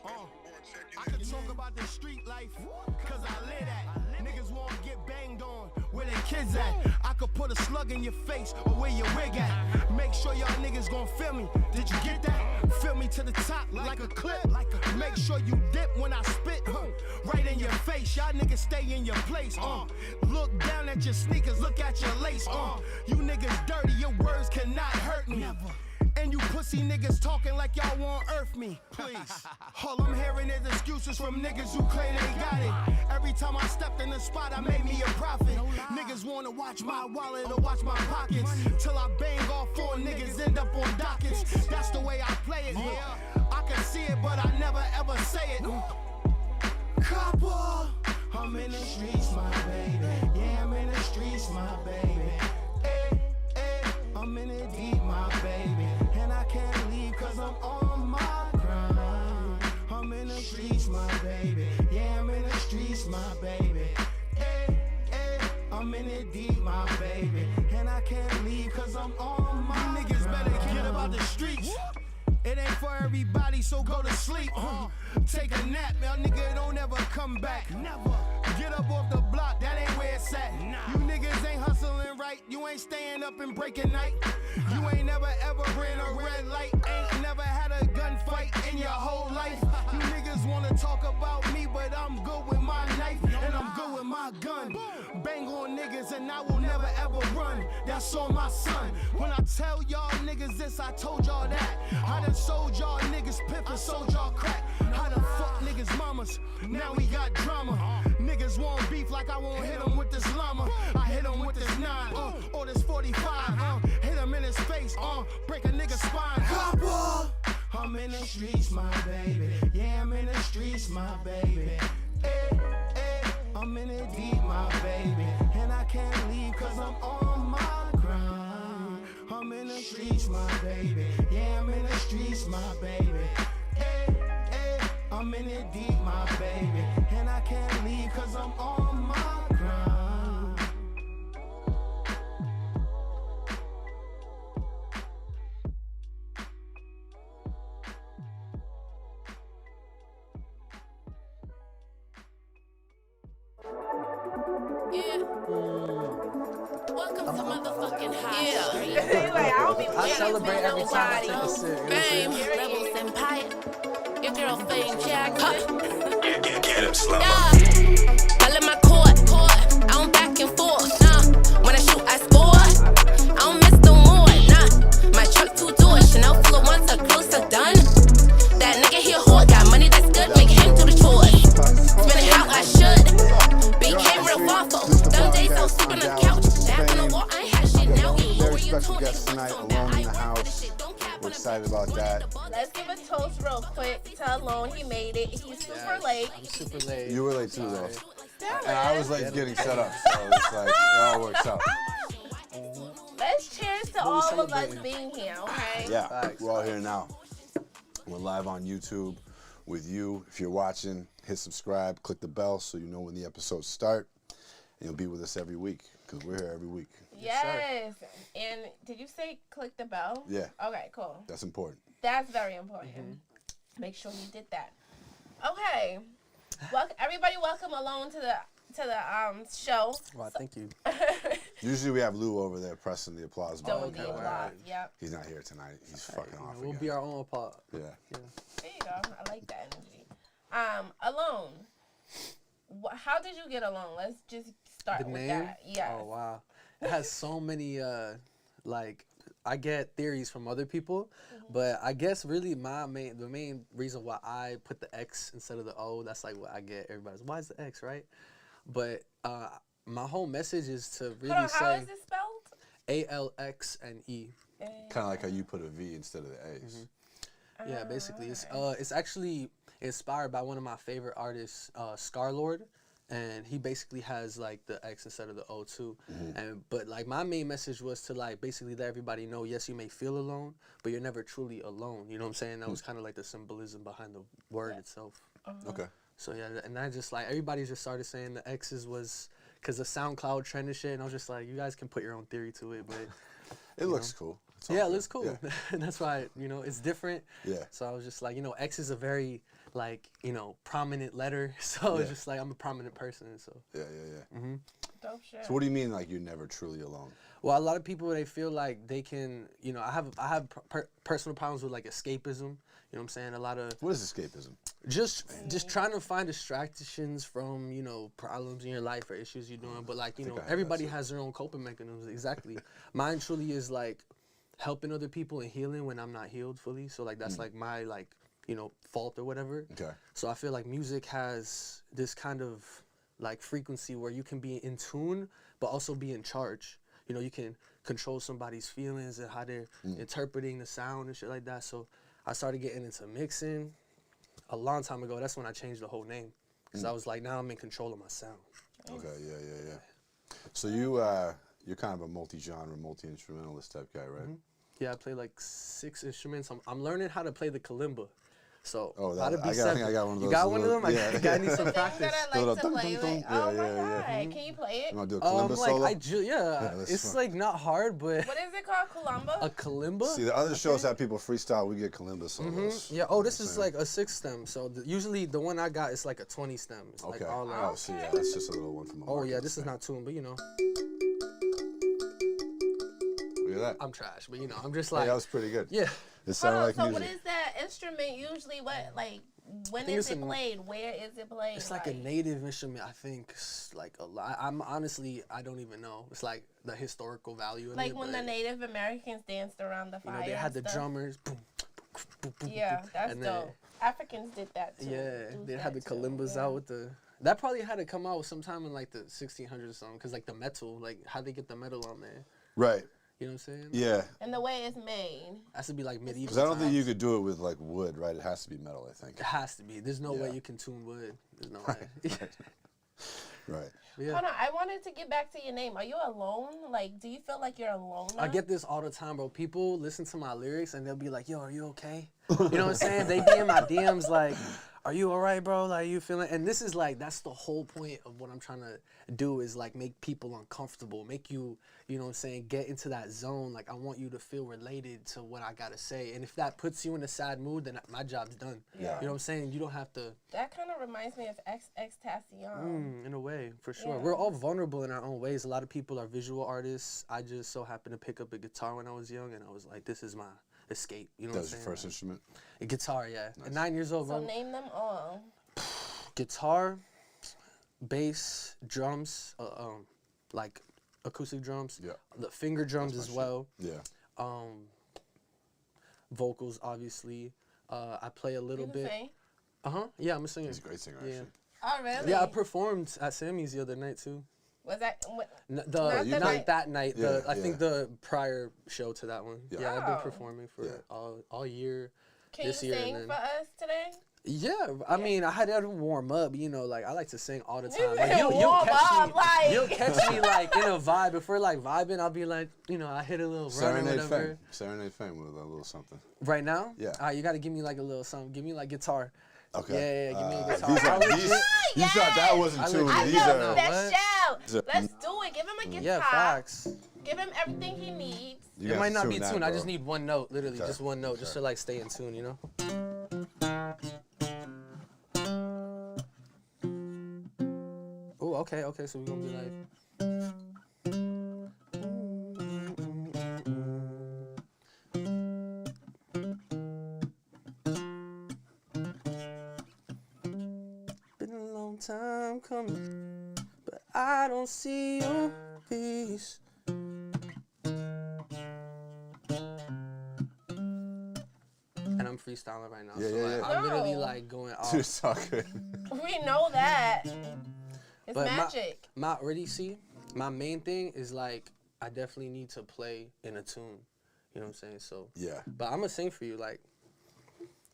I can talk about the street life, cause I live that. Niggas wanna get banged on, where their kids at. I could put a slug in your face, or where your wig at. Make sure y'all niggas gon' feel me, did you get that? Feel me to the top like a clip. Make sure you dip when I spit, right in your face. Y'all niggas stay in your place, Look down at your sneakers, look at your lace, You niggas dirty, your words cannot hurt me. And you pussy niggas talking like y'all won't earth me, please. All I'm hearing is excuses from niggas who claim they got it. Every time I stepped in the spot, I made me a profit. Niggas wanna watch my wallet or watch my pockets. Till I bang all 4 niggas, end up on dockets. That's the way I play it, I can see it, but I never ever say it. Copper, I'm in the streets, my baby. Yeah, I'm in the streets, my baby. Hey, hey, I'm in it deep, my baby. And I can't leave cause I'm on my grind. I'm in the streets, my baby. Yeah, I'm in the streets, my baby. Hey, hey, I'm in it deep, my baby. And I can't leave cause I'm on my grind. Niggas better get about the streets. It ain't for everybody, so go to sleep. Take a nap, y'all nigga don't ever come back. Never. Get up off the block, that ain't where it's at. You niggas ain't hustling right, you ain't staying up and breaking night. You ain't never ever ran a red light, ain't never had a gunfight in your whole life. You niggas wanna talk about me, but I'm good with my knife, and I'm good with my gun. Bang on niggas and I will never ever run, that's on my son. When I tell y'all niggas this, I told y'all that. I done sold y'all niggas pimp and sold y'all crack. How the fuck niggas mamas, now we got drama. Niggas want beef like I won't hit him with this llama. I hit him with this 9, or this 45, hit him in his face, break a nigga spine. Copper, I'm in the streets, my baby. Yeah, I'm in the streets, my baby. Hey, hey, I'm in it deep, my baby. And I can't leave cause I'm on my grind. I'm in the streets, my baby. Yeah, I'm in the streets, my baby. Hey, hey, I'm in it deep, my baby. And I can't leave cause I'm on my grind. Yeah. Welcome to motherfucking High Street. I celebrate every time I take a sip. Fame, Rebels Empire. Your girl Fame Jack. Get him slow. I let my court. I don't back and forth. When I shoot, I score. I don't miss no more. My truck 2 doors. Chanel full of ones. A close to done. That nigga here hard. Got money that's good. Make him do the chores. Spending how I should. Became real thoughtful. Them days I was sleeping on the couch. Back on the wall. I ain't had shit now. Very special guest tonight, Alone in the house. We're excited about that. Let's give a toast real quick to Alone. He made it. He's super late. I'm super late. You were late too, though. Damn And I was late getting set up, so it's like, it all works out. Let's cheers to all of us being here, okay? Yeah, Facts. we're all here now. We're live on YouTube with you. If you're watching, hit subscribe, click the bell so you know when the episodes start. And you'll be with us every week, because we're here every week. Yes. And did you say click the bell? Yeah. Okay, cool. That's important. That's very important. Make sure you did that. Okay. Everybody welcome Alone to the show. Wow, thank you. Usually we have Lou over there pressing the applause button. Don't be applause. Yep. He's not here tonight. He's fucking off We'll again. be our own applause. Yeah. There you go. I like that energy. Alone. How did you get Alone? Let's just start The with name? that. Yeah. Oh, wow. It has so many, I get theories from other people, but I guess really the main reason why I put the X instead of the O, that's like what I get. Everybody's, why is the X, right? But my whole message is to really Hold on, say how is it spelled? ALXNE. Kind of like how you put a V instead of the A's. Yeah, basically, it's actually inspired by one of my favorite artists, Scarlord, and he basically has like the X instead of the O too. But like my main message was to like basically let everybody know, yes, you may feel alone, but you're never truly alone. You know what I'm saying? That was kind of like the symbolism behind the word itself. Okay. So yeah, and I just like everybody just started saying the X's was because the SoundCloud trend and shit, and I was just like, you guys can put your own theory to it, but It looks cool. It's all yeah, it good. looks cool. Yeah. And that's why, it's different. Yeah. So I was just like, X is a very, like, you know, prominent letter. So Yeah. it's just like I'm a prominent person. So Yeah. Dope shit. So what do you mean, like, you're never truly alone? well, a lot of people, they feel like they can, you know, I have personal problems with like escapism. You know what I'm saying? A lot of What is escapism? just trying to find distractions from, you know, problems in your life or issues you're doing. But like, you know, I have that everybody too. has their own coping mechanisms. Exactly. Mine truly is like helping other people and healing when I'm not healed fully. So like that's like my like, you know, fault or whatever. Okay. So I feel like music has this kind of like frequency where you can be in tune but also be in charge. You know, you can control somebody's feelings and how they're interpreting the sound and shit like that. So I started getting into mixing a long time ago. That's when I changed the whole name. Because I was like, now I'm in control of my sound. Okay, yeah. So you're kind of a multi-genre, multi-instrumentalist type guy, right? Yeah, I play like 6 instruments. I'm learning how to play the kalimba. So Oh, how to that- be I think seven. I got one of You those got one of little- them? yeah. I need some Things practice. that I like to play with. Yeah, Oh my yeah. god, can you play it? You want to do a kalimba solo? Like let's it's fuck. like not hard, but What is it called? Columba? a kalimba. See, the other shows have people freestyle. We get kalimba solos. Yeah. Oh, this is like a 6 stem. So usually the one I got is like a 20 stem. It's Okay. like all like, Oh, see, yeah, that's just a little one from a oh yeah, marketing this is thing. not tuned, but you know, Look at that. I'm trash, but you know, I'm just Hey, like, that was pretty good. yeah. It Hold sounded on, like so music. what is that instrument usually? What, like, when think is it's it a- played? Where is it played? It's like a native instrument. I think it's like a lot. I'm honestly, I don't even know. It's like the historical value in like it. when but, the Native Americans danced around the you fire. know, they had the and stuff. drummers. Boom, boom, boom, Yeah, boom, that's and then- dope. Africans did that too. Yeah, Do they that had the too, kalimbas yeah. out with the. That probably had to come out sometime in like the 1600s or something, cause like the metal, like how they get the metal on there. Right. You know what I'm saying? Yeah. And the way it's made. Has to be like medieval. Because I don't think you times. could do it with like wood, right? It has to be metal, I think. It has to be. There's no way Yeah. you can tune wood. There's no way. Right. Yeah. Hold on, I wanted to get back to your name. Are you alone? Like, do you feel like you're alone now? I get this all the time, bro. People listen to my lyrics and they'll be like, "Yo, are you okay?" You know what I'm saying? They be in my DMs like, "Are you all right, bro? Like, you feeling?" And this is like, that's the whole point of what I'm trying to do is like make people uncomfortable, make you, you know what I'm saying, get into that zone. Like, I want you to feel related to what I gotta say. And if that puts you in a sad mood, then my job's done. Yeah. You know what I'm saying? You don't have to. That kind of reminds me of Xtacion. In a way, for sure. Yeah. We're all vulnerable in our own ways. A lot of people are visual artists. I just so happened to pick up a guitar when I was young, and I was like, this is my escape. You know That what was I'm your saying? first instrument? A guitar, yeah. At 9 years old, So bro. name them all. Guitar, bass, drums, like acoustic drums. Yeah. The finger drums That's as my shit. well. Yeah. Vocals, obviously. I play a little You can bit. sing? Yeah, I'm a singer. He's a great singer, Yeah. actually. Oh, really? Yeah, I performed at Sammy's the other night too. Was that... What, Not the night- that night. Yeah, I think yeah. the prior show to that one. Yeah. Yeah, I've Oh. been performing for Yeah. all year. can this you year sing and for then- us today? Yeah, I mean, I had to warm up. You know, like I like to sing all the time. Like, said you'll warm catch up, me. like- You'll catch me like in a vibe. If we're like vibing, I'll be like, you know, I hit a little run or Serenade whatever. Fame. Serenade Fame with a little something. Right now? Yeah. All right, you got to give me like a little something. Give me like guitar. Okay. Yeah, give me a guitar. These are, I legit- these, you thought that wasn't I tuned. legit- These I are. know, what? let's shout. These are- Let's do it. Give him a guitar. Yeah, facts. Give him everything he needs. You It have might to not tune be that, tuned. I bro. just need one note, literally, Okay. just one note, just to like stay in tune, you know? Oh, okay, so we're gonna be like. Been a long time coming, but I don't see your peace. And I'm freestyling right now, Yeah, so yeah, like, yeah. I'm literally No. like going off. Dude, it's all good. We know that. It's But magic. my already see, my main thing is like I definitely need to play in a tune. You know what I'm saying? So Yeah. but I'm gonna sing for you, like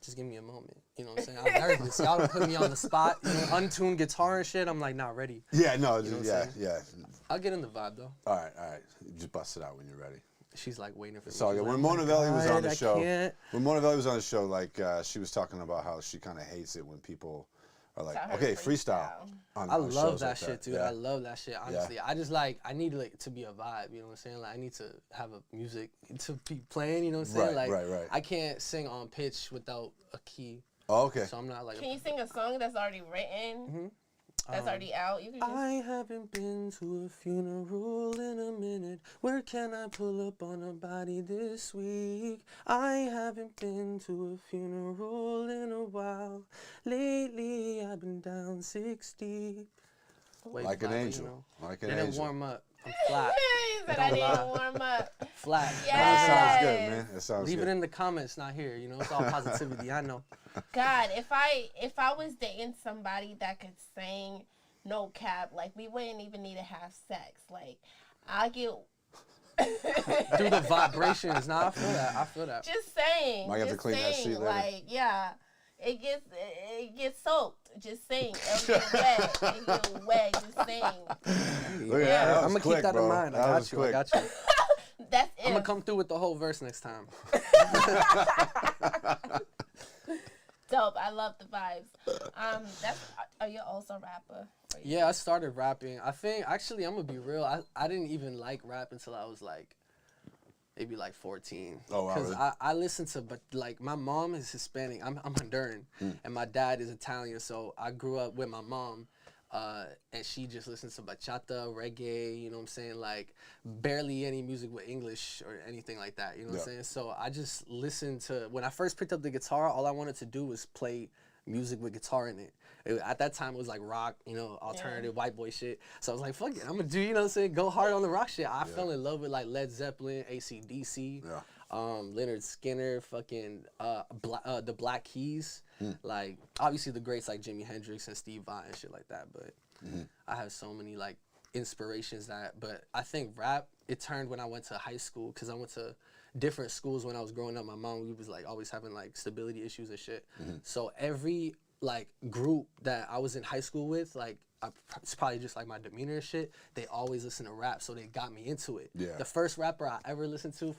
just give me a moment. You know what I'm saying? I'm nervous. Y'all don't put me on the spot. You know, untuned guitar and shit. I'm like not ready. Yeah, no, know what yeah, I'm yeah. I'll get in the vibe though. All right. Just bust it out when you're ready. She's like waiting for me. So She's when like, Mona "Oh my Velli was on God, the I show, can't." when Mona Velli was on the show, like she was talking about how she kind of hates it when people are like, Tell her okay, freestyle. freestyle. On, I on love shows that like shit, dude. Yeah. I love that shit. Honestly, I just like I need like to be a vibe. You know what I'm saying? Like I need to have a music to be playing. You know what I'm saying? Right, like right. I can't sing on pitch without a key. Oh, okay. So I'm not like. Can you sing a song that's already written? That's already out. You can just... I haven't been to a funeral in a minute. Where can I pull up on a body this week? I haven't been to a funeral in a while. Lately, I've been down 6 deep. Wait, Like an flat, angel. You know. Like an Didn't angel. warm up. I'm flat. He said I didn't warm up. Flat. Yes. That sounds good, man. That sounds Leave good. it in the comments, not here. You know, it's all positivity. I know. God, if I was dating somebody that could sing, no cap, like we wouldn't even need to have sex. Like I get Through the vibrations. Nah, I feel that. just saying. Might have to just clean that saying, sheet later. like yeah, it gets soaked. Just saying, it'll get wet. It get wet. Just saying. Look at Yeah. that. I'm was gonna quick, keep that bro. in mind. That I was got you. I quick. got you. That's it. I'm gonna come through with the whole verse next time. Dope. I love the vibes. Are you also a rapper? Or you- Yeah, I started rapping. I think actually I'm gonna be real. I didn't even like rap until I was like maybe like 14. Oh, wow, really? I listened to, but like my mom is Hispanic. I'm Honduran, and my dad is Italian. So I grew up with my mom, and she just listens to bachata, reggae. You know what I'm saying? Like barely any music with English or anything like that. You know what I'm Yeah. saying? So I just listened to. When I first picked up the guitar, all I wanted to do was play music with guitar in it. At that time, it was like rock, you know, alternative, white boy shit. So I was like, fuck it, I'm gonna do, you know what I'm saying, go hard on the rock shit. I fell in love with like Led Zeppelin, AC/DC, Leonard Skinner, fucking the Black Keys. Like, obviously the greats like Jimi Hendrix and Steve Vai and shit like that. But I have so many like inspirations but I think rap, it turned when I went to high school, because I went to different schools when I was growing up. My mom, we was like always having like stability issues and shit. So every like group that I was in high school with, like it's probably just like my demeanor and shit, they always listen to rap, so they got me into it. Yeah. The first rapper I ever listened to,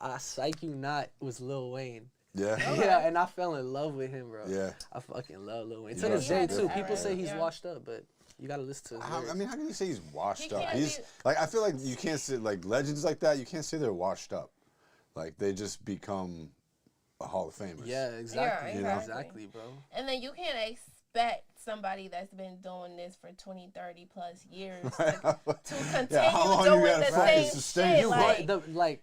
I Psych You Not, was Lil Wayne. Yeah. Yeah, and I fell in love with him, bro. Yeah. I fucking love Lil Wayne. Yeah. To this day Yeah, too, that's people say alright. he's Yeah. washed up, but you gotta listen to his lyrics. I mean, how can you say he's washed He up? can't He's be- like, I feel like you can't say like legends like that. You can't say they're washed up. Like they just become a Hall of Famers. Yeah, exactly. You know? Exactly, bro. And then you can't expect somebody that's been doing this for 20, 30 plus years to continue how long you doing gotta the fucking same sustain shit. your Like,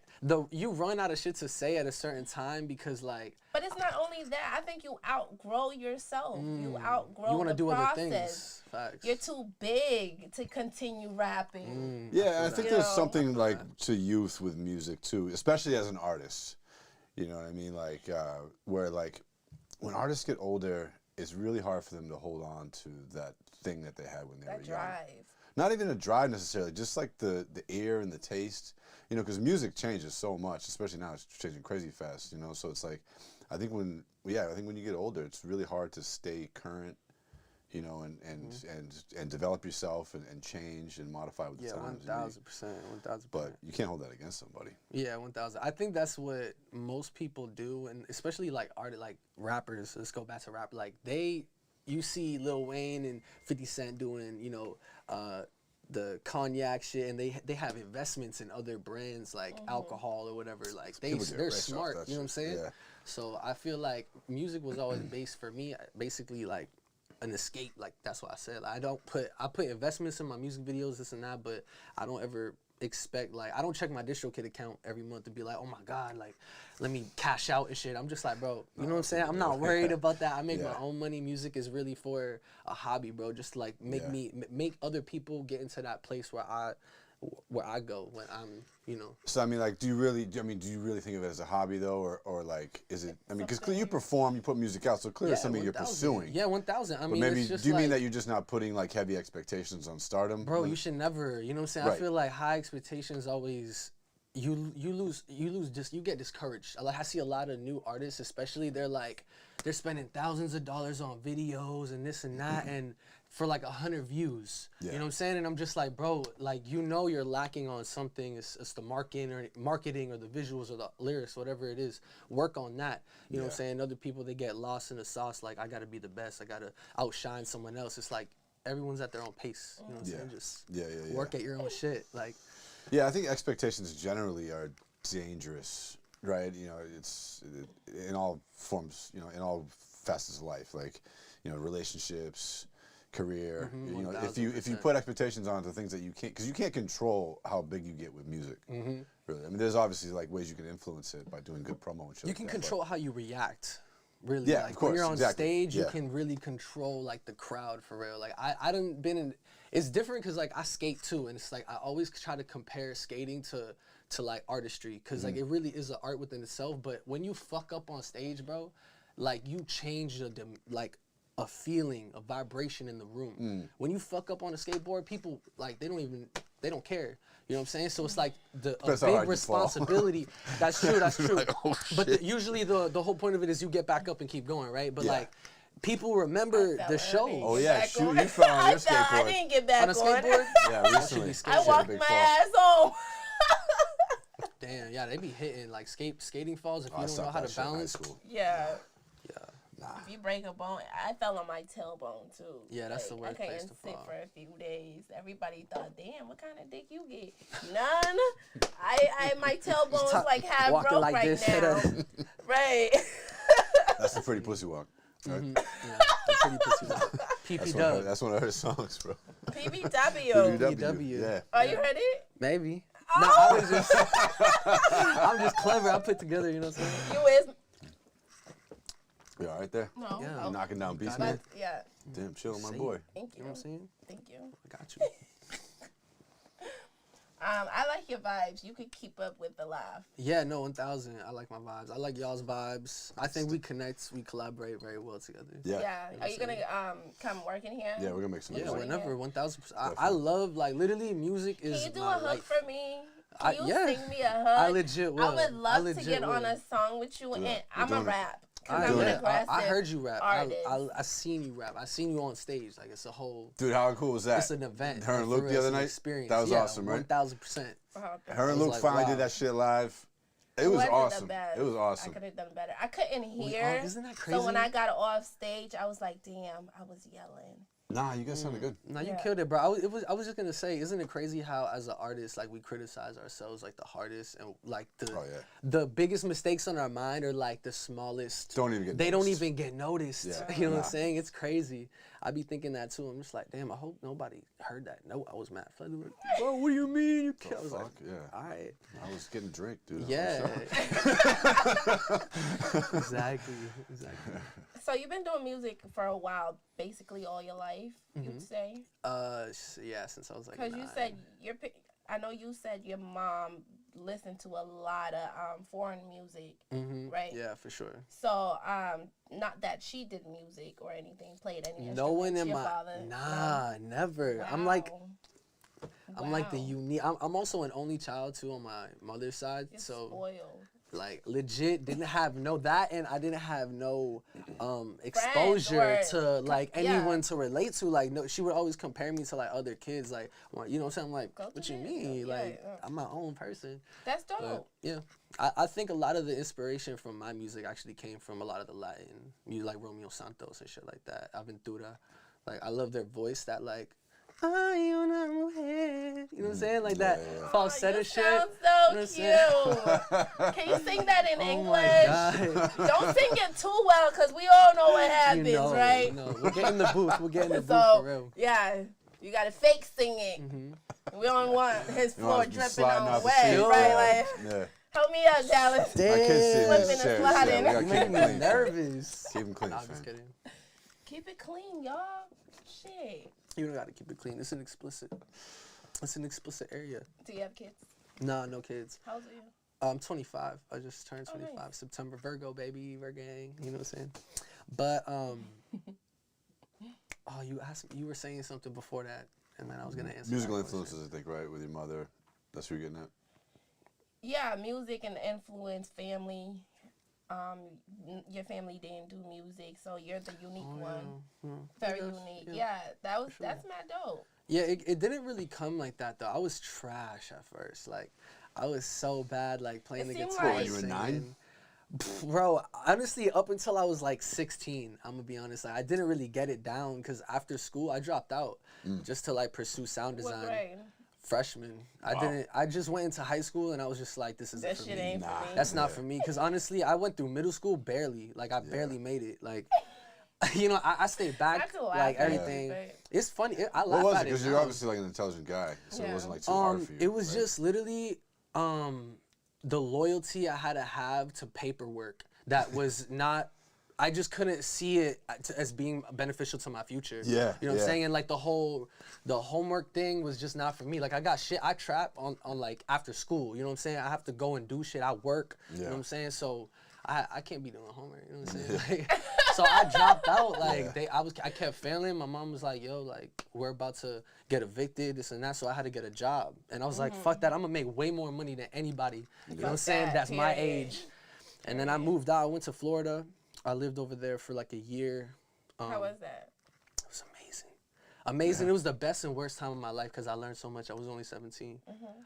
You run out of shit to say at a certain time, because like but it's not only that. I think you outgrow yourself. You outgrow you want to the do process. other things. Facts. You're too big to continue rapping. Yeah, I think You there's know? something like to youth with music too, especially as an artist. You know what I mean? Like where like when artists get older, it's really hard for them to hold on to that thing that they had when they That were young. drive. Not even a drive necessarily, just like the ear and the taste. You know, because music changes so much, especially now it's changing crazy fast. You know, so it's like, I think when you get older, it's really hard to stay current. You know, and develop yourself and change and modify with the times. 1,000%. But you can't hold that against somebody. Yeah, 1,000. I think that's what most people do, and especially like like rappers. Let's go back to rap. Like you see Lil Wayne and 50 Cent doing, you know, the cognac shit, and they have investments in other brands like alcohol or whatever. Like People get they're rich off smart. that You know what I'm shit. saying? Yeah. So I feel like music was always based for me, basically like an escape. Like that's what I said. Like, I put investments in my music videos, this and that, but I don't ever expect, like, I don't check my DistroKid account every month to be like, oh my god, like let me cash out and shit. I'm just like, bro, you know what I'm saying? I'm not worried about that. I make my own money. Music is really for a hobby, bro. Just like make other people get into that place where I go when I'm, you know. So I mean, like, do you really think of it as a hobby though, or like, is it? I mean, because you perform, you put music out, so clearly it's something you're 1,000. pursuing. Yeah, 1,000. I But mean, maybe it's just do you mean like, that you're just not putting like heavy expectations on stardom? bro, you should never, you know what I'm saying? Right. I feel like high expectations always, you get discouraged. Like I see a lot of new artists, especially, they're spending thousands of dollars on videos and this and that, and for like 100 views. Yeah. You know what I'm saying? And I'm just like, bro, like, you know, you're lacking on something. It's the marketing or the visuals or the lyrics, whatever it is. Work on that. You know what I'm saying? Other people, they get lost in the sauce. Like, I gotta be the best. I gotta outshine someone else. It's like everyone's at their own pace. You know what I'm saying? Just work at your own shit. Like, Yeah, I think expectations generally are dangerous, right? You know, it's in all forms, you know, in all facets of life, like, you know, relationships, career. You know, if 1000%. you put expectations onto things that you can't, because you can't control how big you get with music. Really, I mean, there's obviously like ways you can influence it by doing good promo and shit. You like can that, control how you react. Really, Yeah, like of course, when you're on exactly. stage, you Yeah. can really control like the crowd for real. Like I done been in. It's different because like I skate too, and it's like I always try to compare skating to like artistry, because like it really is an art within itself. But when you fuck up on stage, bro, like you change like a feeling, a vibration in the room. When you fuck up on a skateboard, people like they don't care. You know what I'm saying? So it's like a Depends how hard big you fall. responsibility. That's true. That's true. Like, oh, but shit. usually the whole point of it is you get back up and keep going, right? But Yeah. like people remember the show. Oh yeah, Back shoot, on. you fell on your I skateboard. didn't get back On a skateboard? Yeah, recently. I walked my ass home. Damn, yeah, they be hitting like skating falls if Oh, I you don't know stopped how that to shit in high balance. school. Yeah. Yeah, If you break a bone, I fell on my tailbone too. Yeah, that's the worst I place couldn't to sit fall. for a few days. Everybody thought, "Damn, what kind of dick you get?" None. I my tailbone's like half walking broke like right this, now. Right. That's a pretty pussy walk. Right? yeah, they're pretty pussy. PP dub, That's one of her songs, bro. PBW. PW. Yeah. Oh, you heard it? maybe. Oh. No, I was just, I'm just clever. I put together, you know what I'm saying? You is You all right there? no. Yeah. Oh, You knocking down beats, Got man? it. yeah. Damn, chill, my See? boy. Thank You you. know what I'm saying? Thank you. I got you. I like your vibes. You could keep up with the laugh. Yeah, no, 1000. I like my vibes. I like y'all's vibes. I think we connect, we collaborate very well together. Yeah. Yeah. Are you gonna come work in here? Yeah, we're gonna make some Yeah, music. whenever, 1000%. I love, like, literally, music is Can you do my a hook life. for me? I- Can you yeah. sing me a hook? I legit will. I would love to legit get on will. a song with you, and I'm doing a it. rap. Cause I, I'm an yeah, aggressive I heard you rap. artist. I seen you rap. I seen you on stage. Like, it's a whole, Dude, how cool was that? it's an event. Her and like, for Luke real, the other it's an night? Experience. That was Yeah, awesome, right? 1000%. Her and was Luke like, finally wow. did that shit live. It was wasn't the awesome. best. It was I awesome. could have done better. I couldn't hear. Isn't that So when crazy? I got off stage, I was like, damn, I was yelling. Nah, you guys sounded good. No, you Yeah. killed it, bro. I was just gonna say, isn't it crazy how as an artist, like we criticize ourselves like the hardest, and like Oh, yeah. the biggest mistakes on our mind are like the smallest. Don't even get They don't noticed. even get noticed. Yeah. You know what Nah. I'm saying? It's crazy. I be thinking that too. I'm just like, damn. I hope nobody heard that. No, I was mad. Like, bro, what do you mean you killed? I was like, Fuck, yeah. all right. I was getting drink, dude. Yeah. Exactly. So you've been doing music for a while, basically all your life, you'd say? Yeah, since I was like. Because you 9. said I know you said your mom listened to a lot of foreign music, right? Yeah, for sure. So, not that she did music or anything, played any No one instruments, in your my father? nah, never. Wow. I'm like the Wow. unique. I'm also an only child too on my mother's side, You're so spoiled. like legit didn't have that, and I didn't have no exposure or- to like yeah. anyone to relate to. Like no, she would always compare me to like other kids. Like well, you know what I'm saying? I'm like, Go what to you this, mean? yeah, Like yeah. I'm my own person. That's dope. But yeah, I think a lot of the inspiration from my music actually came from a lot of the Latin music, like Romeo Santos and shit like that. Aventura, like I love their voice. That like, ay, una mujer. You know what I'm saying? Like that falsetto You shit. sound You know so what I'm cute. Can you sing that in Oh English? my God. Don't sing it too well, because we all know what happens, You know, right? you know. We'll get in the booth. We'll get in the booth So, for real. yeah, you got to fake sing it. We don't want his floor want to be dripping sliding on off the wet, seat. right? Like, Yeah. help me out, Dallas. I can't sit in Slipping this and chair. sliding. Yeah, we gotta You keep make it me clean. nervous. Keep 'em clean, Nah, I'm fam. just kidding. Keep it clean, y'all. Shit. You don't gotta keep it clean. It's an explicit area. Do you have kids? Nah, no kids. How old are you? I'm 25. I just turned 25. nice. September, Virgo, baby, Virgang. You know what I'm saying? But oh, you asked. You were saying something before that, and then I was gonna answer. Musical that question. influences, I think, right? With your mother. That's what you're getting at. Yeah, music and influence, family. Your family didn't do music, so you're the unique one. Very Yes, unique. yeah, Yeah, sure. that's mad dope. Yeah, it didn't really come like that though. I was trash at first. Like, I was so bad, like playing It the seemed guitar. like- You were 9? singing. Bro, honestly, up until I was like 16, I'm gonna be honest. Like, I didn't really get it down because after school I dropped out just to like pursue sound What design. grade? Freshman. I just went into high school and I was just like, this isn't That for shit me. ain't for me. That's not for me. Because honestly, I went through middle school barely. Like, I barely made it. Like, you know, I stayed back, That's a laugh like at it, everything. but- It's funny. I What laugh was it? at it. Because you're now. obviously like an intelligent guy, so it Yeah. wasn't like too hard for you. It was right? just literally the loyalty I had to have to paperwork that was not. I just couldn't see it as being beneficial to my future. Yeah, You know what yeah. I'm saying? And like the homework thing was just not for me. Like I got shit. I trap on like after school. You know what I'm saying? I have to go and do shit. I work. You know Yeah. what I'm saying? So I can't be doing homework. You know what I'm saying? Like, so I dropped out. Like I kept failing. My mom was like, "Yo, like we're about to get evicted, this and that." So I had to get a job, and I was like, "Fuck that! I'm gonna make way more money than anybody." You know what I'm saying? that, That's my period. age. And then I moved out. I went to Florida. I lived over there for like a year. How was that? It was amazing. Amazing. It was the best and worst time of my life because I learned so much. I was only 17.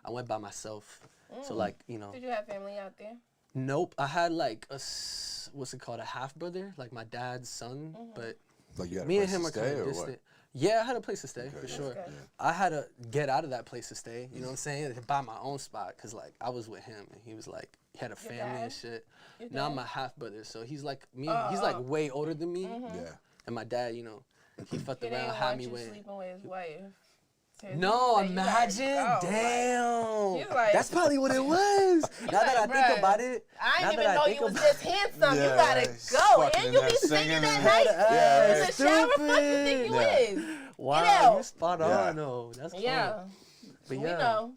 I went by myself. So like, you know. Did you have family out there? Nope. I had like what's it called? A half brother, like my dad's son. But Like you had a me and place him to are stay kind of or what? distant. Yeah, I had a place to stay for sure. good. I had to get out of that place to stay. You know what I'm saying? To buy my own spot because like I was with him and he was like he had a family dad? and shit. Your Now I'm dad? my half brother, so he's like me. He's like way older than me. Yeah. And my dad, you know, he fucked He didn't around, even had want me you with. sleeping with his wife. So No, you gotta imagine, go, like- damn. He's like- That's probably what it was. Now that I like, think bruh, about it, I now didn't even that know think you was about- this handsome. You Yeah, gotta he's go. fucking And in you there be singing singing that and- night. Yeah, In the shower, fuck you think you Yeah. is? Wow, out. you spot Yeah. on though. That's Yeah. fun. But We yeah, know.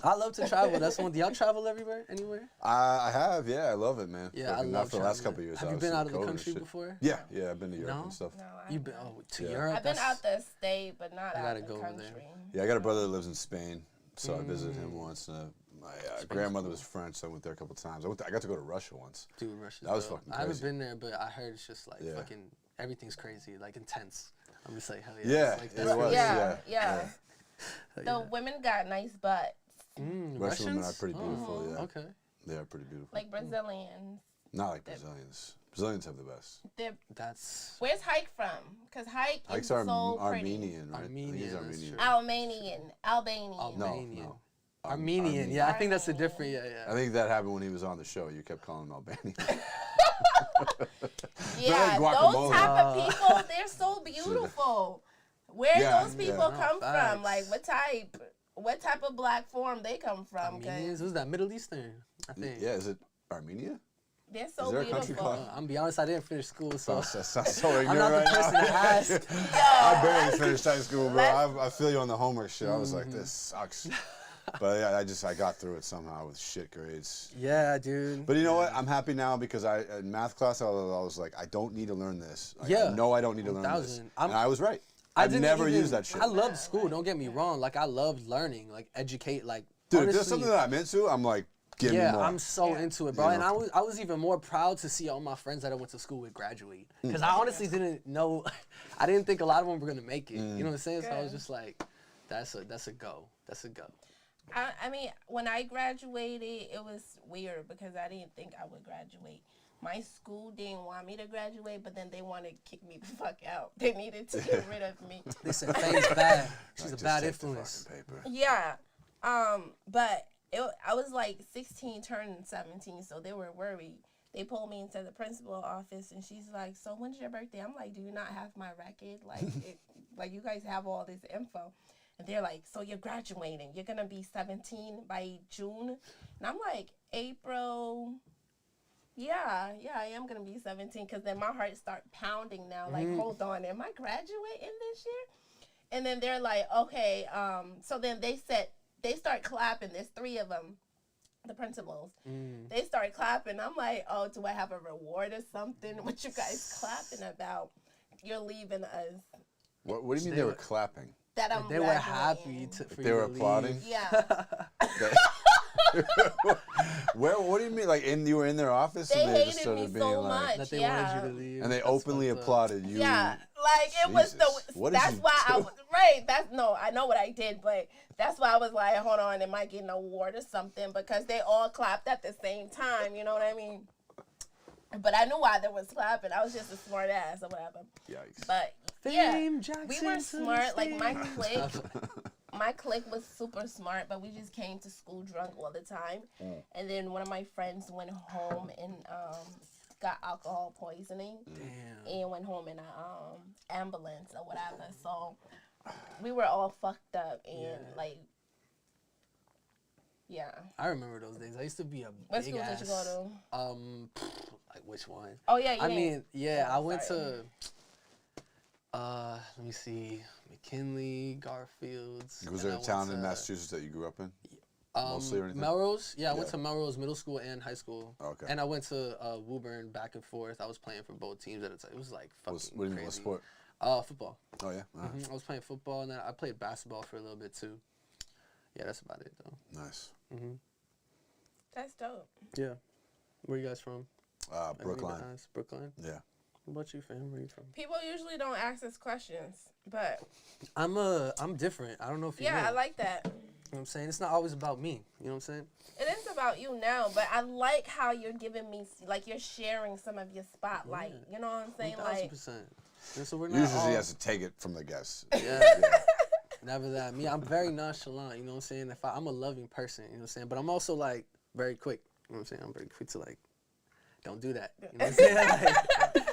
I love to travel. That's one. Do y'all travel everywhere, anywhere? I have, yeah, I love it, man. Yeah, I Fucking love not for the last traveling. couple of years. Have you been obviously, out of the COVID and country shit. before? Yeah, yeah, I've been to Europe No? and stuff. No, You been to Yeah. Europe? I've been That's- out the state, but not I out gotta the go over there. country. Yeah, I got a brother that lives in Spain, so I visited him once. My grandmother was French, so I went there a couple times. I got to go to Russia once. Dude, Russia's That was dope. fucking I haven't crazy. been there, but I heard it's just like Yeah. fucking everything's crazy, like intense. I'm just like hell yeah. Yeah, It's like, it that's was, really- Yeah, yeah, yeah. hell The yeah. women got nice butts, Russian women Russians? are pretty beautiful, yeah. Okay. They are pretty beautiful. like Brazilians. Not like Brazilians. Brazilians have the best. That's Where's Hike from? Because Hike Hike's is so pretty. Armenian, right? I think he's Armenian, that's Armenian. true. Albanian. Albanian. no. Armenian. Yeah, I think that's the different. Yeah, I yeah. think that happened when he was on the show. You kept calling him Albanian. Yeah, like those guacamole. type of people, they're so beautiful. Where Yeah, those people yeah. come Facts. from? Like what type of black form they come from? 'Cause Armenians. Who's that? Middle Eastern. I think. Yeah, is it Armenia? they're so there a country beautiful. called- I'm gonna be honest. I didn't finish school, so That sounds so ignorant I'm not the right person now. to ask. I barely finished high school, bro. Let's- I feel you on the homework shit. I was like, this sucks. But yeah, I got through it somehow with shit grades. Yeah, dude. But you know what? I'm happy now because in math class I was like, I don't need to learn this. Like, Yeah. I know I don't need to learn this. 1000. And I was right. I I've didn't never even- used that shit. I loved school. Don't get me wrong. Like I loved learning, like educate, like. Dude, if honestly, there's something that I'm into, I'm like, give me yeah, more. I'm so into it, bro. You And know? I was even more proud to see all my friends that I went to school with graduate. Because I honestly didn't know, I didn't think a lot of them were gonna make it. You know what I'm saying? So I was Good. just like, that's a go. That's a go. I mean, when I graduated, it was weird because I didn't think I would graduate. My school didn't want me to graduate, but then they wanted to kick me the fuck out. They needed to get rid of me. They said Faye's bad. She's Like, a just bad take the influence. fucking paper. Yeah. But I was like 16 turning 17, so they were worried. They pulled me into the principal office, and she's like, "So when's your birthday?" I'm like, "Do you not have my record? Like you guys have all this info." And they're like, "So you're graduating. You're going to be 17 by June?" And I'm like, "April." Yeah, I am going to be 17 because then my heart start pounding now. Like, hold on, am I graduating this year? And then they're like, okay, so then they start clapping. There's 3 of them, the principals. They start clapping. I'm like, oh, do I have a reward or something? What you guys clapping about? You're leaving us. What do you mean they were clapping? That I'm They were graduating. happy for They you were to applauding? leave. Yeah. What do you mean? Like you were in their office They and they just hated started me being so like, much. That they Yeah. wanted you to leave. and they That's openly fucked up. applauded you. Yeah, like it was Jesus. the. What did That's you why I do? was right. That's no, I know what I did, but that's why I was like, hold on, am I getting an award or something? Because they all clapped at the same time. You know what I mean? But I knew why they was clapping. I was just a smart ass or whatever. Yikes. But Fame we Jackson were to the smart. Like my stage. clique, my clique was super smart, but we just came to school drunk all the time. And then one of my friends went home and got alcohol poisoning Damn. and went home in a ambulance or whatever. So we were all fucked up and like, yeah. I remember those days. I used to be a What big school ass. did you go to? Like which one? Oh yeah, I mean, yeah, I went sorry. to. Let me see, McKinley, Garfield's. Was and there I a town went in to, Massachusetts that you grew up in? Mostly or anything? Melrose. Yeah, I went Yeah. to Melrose Middle School and high school. Okay. And I went to Woburn back and forth. I was playing for both teams at the time. It was like fucking What do you mean, crazy. what sport? Football. Oh, yeah? All right. I was playing football, and then I played basketball for a little bit too. Yeah, that's about it though. Nice. That's dope. Yeah. Where you guys from? Brookline. Brooklyn. Yeah. What about you, fam? Where you from? People usually don't ask us questions, but I'm different. I don't know if you know. yeah, I like that. You know what I'm saying? It's not always about me. You know what I'm saying? It is about you now, but I like how you're giving me, like, you're sharing some of your spotlight. You know what I'm saying? Like, 1000%. Yeah, so we're not Usually all, he has to take it from the guests. Yeah. Never that. Me, I'm very nonchalant. You know what I'm saying? I'm a loving person. You know what I'm saying? But I'm also like very quick. You know what I'm saying? I'm very quick to like, don't do that. You know what I'm saying? Like,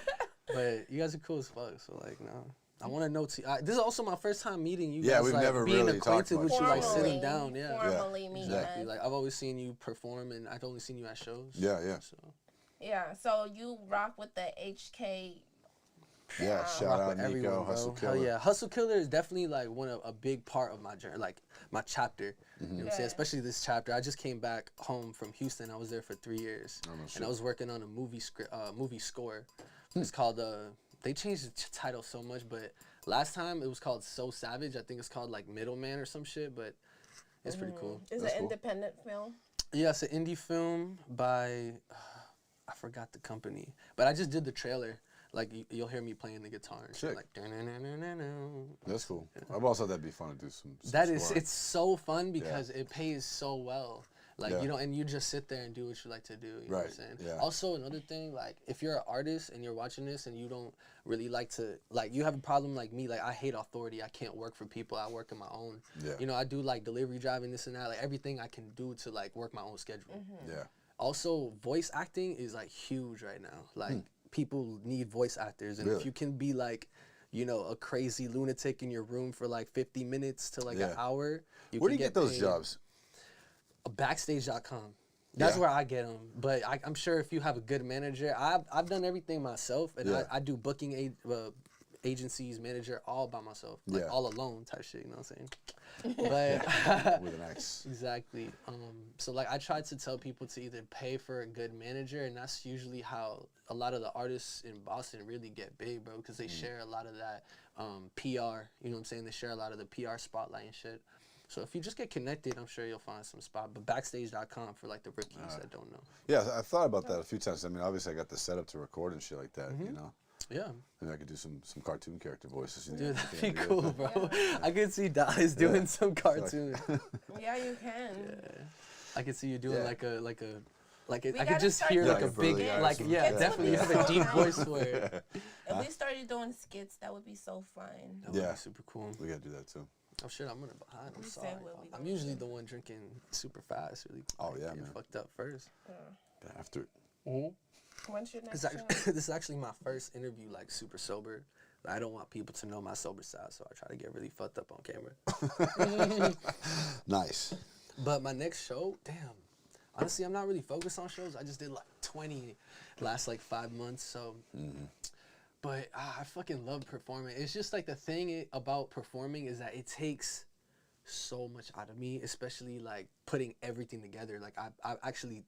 but you guys are cool as fuck. So like, no. I want to know. This is also my first time meeting you guys. Yeah, we've like, never being really talked acquainted with much. you, like formally- sitting down. Yeah. Formally meeting Exactly. us. Like I've always seen you perform, and I've only seen you at shows. Yeah, yeah. So. Yeah, so you rock with the HK. Yeah, shout Rock out with Nico, everyone, Hustle bro. Killer. Hell yeah, Hustle Killer is definitely like a big part of my journey, like my chapter. You know what I'm saying? Yeah. Especially this chapter. I just came back home from Houston. I was there for 3 years, Oh, no and shit. I was working on a movie score. It's called They changed the title so much, but last time it was called So Savage. I think it's called like Middleman or some shit, but it's pretty cool. It's That's an cool. independent film. Yeah, it's an indie film by I forgot the company, but I just did the trailer. Like you'll hear me playing the guitar and shit. Sick. Like dun-dun-dun-dun-dun-dun. That's cool. I've also thought that'd be fun to do some That is, scoring. it's so fun because it pays so well. Like, Yeah. you know, and you just sit there and do what you like to do. You know what I'm Right, saying? yeah. Also, another thing, like, if you're an artist and you're watching this and you don't really like to, like, you have a problem like me, like, I hate authority. I can't work for people. I work on my own. Yeah. You know, I do, like, delivery driving, this and that. Like, everything I can do to, like, work my own schedule. Yeah. Also, voice acting is, like, huge right now. Like, people need voice actors. And Really? if you can be, like, you know, a crazy lunatic in your room for, like, 50 minutes to, like, an Yeah. hour. Where do you can get those paid. jobs? Backstage.com. That's Yeah. where I get them. But I'm sure if you have a good manager, I've done everything myself, and Yeah. I do booking agencies, manager, all by myself, like Yeah. all alone type shit. You know what I'm saying? But With an X. exactly. So like I try to tell people to either pay for a good manager, and that's usually how a lot of the artists in Boston really get big, bro, because they share a lot of that PR. You know what I'm saying? They share a lot of the PR spotlight and shit. So if you just get connected, I'm sure you'll find some spot. But backstage.com for like the rookies that don't know. Yeah, I thought about that a few times. I mean, obviously I got the setup to record and shit like that, you know? Yeah. Maybe I could do some cartoon character voices. You know? Dude, I that'd think be I'd good cool, at that. bro. I could see Dice doing some cartoon. Yeah, you can. I could see you doing Yeah. like a I could gotta just start hear doing like a like a Burly big, Guy or like something. yeah, Yeah. definitely. You have a deep voice for it. If we started doing skits, that would be so fun. That would Yeah. be super cool. We gotta do that too. Oh shit, I'm running behind. I'm We sorry. said what we I'm gonna usually do. the one drinking super fast, really. Oh, like, yeah, getting man. fucked up first. Get after it. When's your next This, show? actually, this is actually my first interview, like super sober. I don't want people to know my sober side, so I try to get really fucked up on camera. Nice. But my next show, damn. Honestly, I'm not really focused on shows. I just did like 20 last like 5 months. So, but I fucking love performing. It's just like the thing about performing is that it takes so much out of me, especially like putting everything together. Like I actually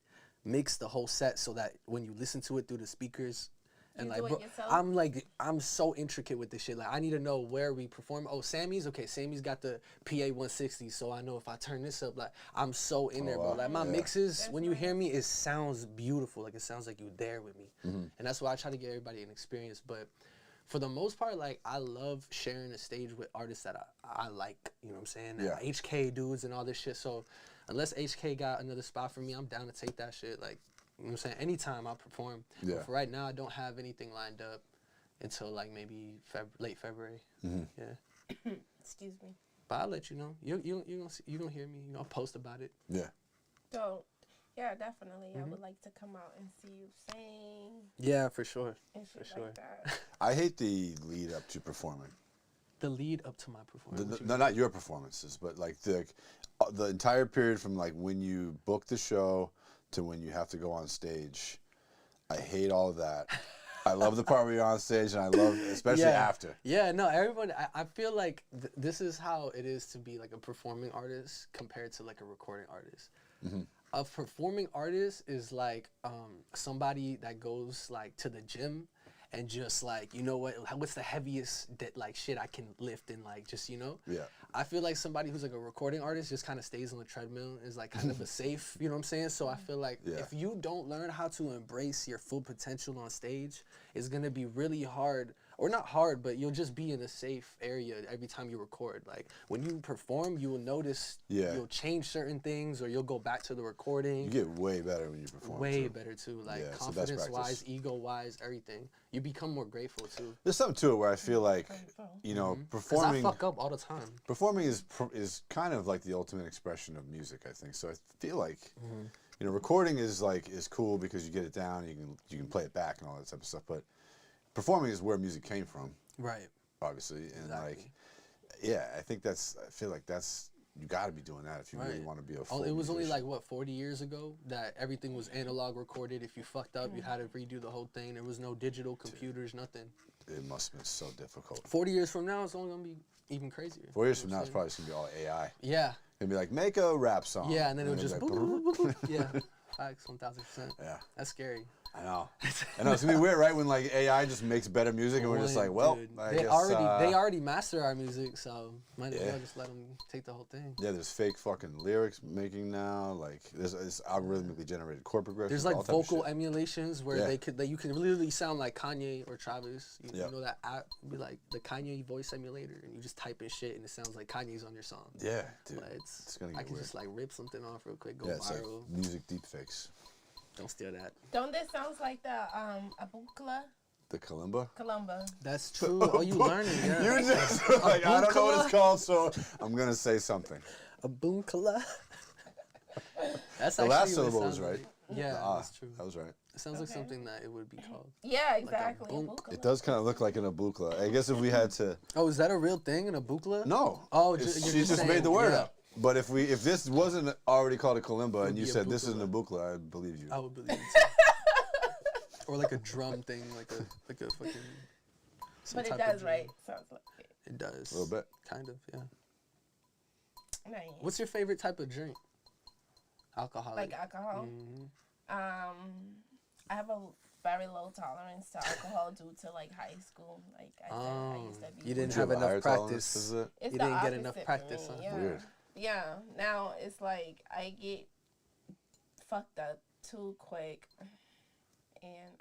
mix the whole set so that when you listen to it through the speakers, and You like, do it bro, yourself? I'm so intricate with this shit. Like, I need to know where we perform. Oh, Sammy's got the PA 160, so I know if I turn this up, like, I'm so in there, bro. wow. Like, my Yeah. mixes, That's when you hear nice. me, it sounds beautiful. Like, it sounds like you're there with me, and that's why I try to get everybody an experience. But for the most part, like, I love sharing a stage with artists that I like. You know what I'm saying? Yeah. HK dudes and all this shit. So unless HK got another spot for me, I'm down to take that shit. Like. You know what I'm saying? Anytime I perform. Yeah. But for right now, I don't have anything lined up until like maybe late February. Yeah. Excuse me. But I'll let you know. You gonna hear me. I'll post about it. Yeah. So, Yeah, definitely. I would like to come out and see you sing Yeah, for sure. and shit For sure. like that. I hate the lead up to performing. The lead up to my performance. No, not your performances, but like the entire period from like when you book the show to when you have to go on stage. I hate all of that. I love the part where you're on stage, and I love, especially after. Yeah, no, everyone. I feel like this is how it is to be like a performing artist compared to like a recording artist. A performing artist is like somebody that goes like to the gym and just like, you know what's the heaviest like shit I can lift and like just, you know. Yeah. I feel like somebody who's like a recording artist just kind of stays on the treadmill, is like kind of a safe, you know what I'm saying? So I feel like if you don't learn how to embrace your full potential on stage, it's going to be really hard, or not hard, but you'll just be in a safe area every time you record. Like when you perform, you will notice you'll change certain things, or you'll go back to the recording. You get way better when you perform. Way too. better too, like Yeah, it's the best confidence-wise, practice. ego-wise, everything. You become more grateful too. There's something to it where I feel like, you know, 'Cause performing. I fuck up all the time. Performing is kind of like the ultimate expression of music, I think. So I feel like, you know, recording is cool because you get it down, you can play it back and all that type of stuff. But performing is where music came from, Right. obviously, and Exactly. like, yeah, I feel like that's you got to be doing that if you really want to be a full It was only musician. like what 40 years ago that everything was analog recorded. If you fucked up, you had to redo the whole thing. There was no digital computers, nothing. It must have been so difficult. 40 years from now, it's only gonna be even crazier. 4 years You from know now, what it's I'm probably just gonna be all AI. saying? Yeah, It'd be like, make a rap song. yeah, and then it would just it'd be boop, like, boop, boop, boop. Yeah, facts, 1000%. Yeah. That's scary. I know. It's gonna be weird, right? When like AI just makes better music, and we're just like, well, Dude, I they guess, already master our music, so might as well just let them take the whole thing. yeah, there's fake fucking lyrics making now. Like there's algorithmically generated chord progressions. There's like all type of vocal shit. emulations where Yeah. you can literally sound like Kanye or Travis. You Yeah. know that app be like the Kanye voice emulator, and you just type in shit and it sounds like Kanye's on your song. Yeah, dude. But It's gonna I get can weird. just like rip something off real quick, go Yeah, it's like viral. music deepfakes. Don't steal that. Don't this sounds like the Abukla? The kalimba. Columba. That's true. Oh, you learning? Yeah. You just like I don't know what it's called, so I'm gonna say something. A boom kala. That's The actually last what it syllable sounds was right. like. Yeah, Ah, that's true. that was right. It sounds like something that it would be called. Yeah, exactly. boom. Abukla. It does kind of look like an abukla. I guess if we had to. Oh, is that a real thing in a bukla? No. Oh, It's- you're she just saying- made the word yeah. up. But if this wasn't already called a kalimba and would you be a said this is an bukla. abukla, I'd believe you. I would believe it. Too. Or like a drum thing, like a fucking. some But it type of does, drum. right? Sounds like it. It does. A little bit. Kind of, yeah. Nice. What's your favorite type of drink? Alcoholic. Like alcohol? Mhm. I have a very low tolerance to alcohol due to like high school. Like I said, I used to be. You didn't Would you have a higher enough tolerance? practice. Is it? It's You the didn't get enough opposite for practice, me, huh? Yeah. Weird. Yeah. Now it's like I get fucked up too quick, and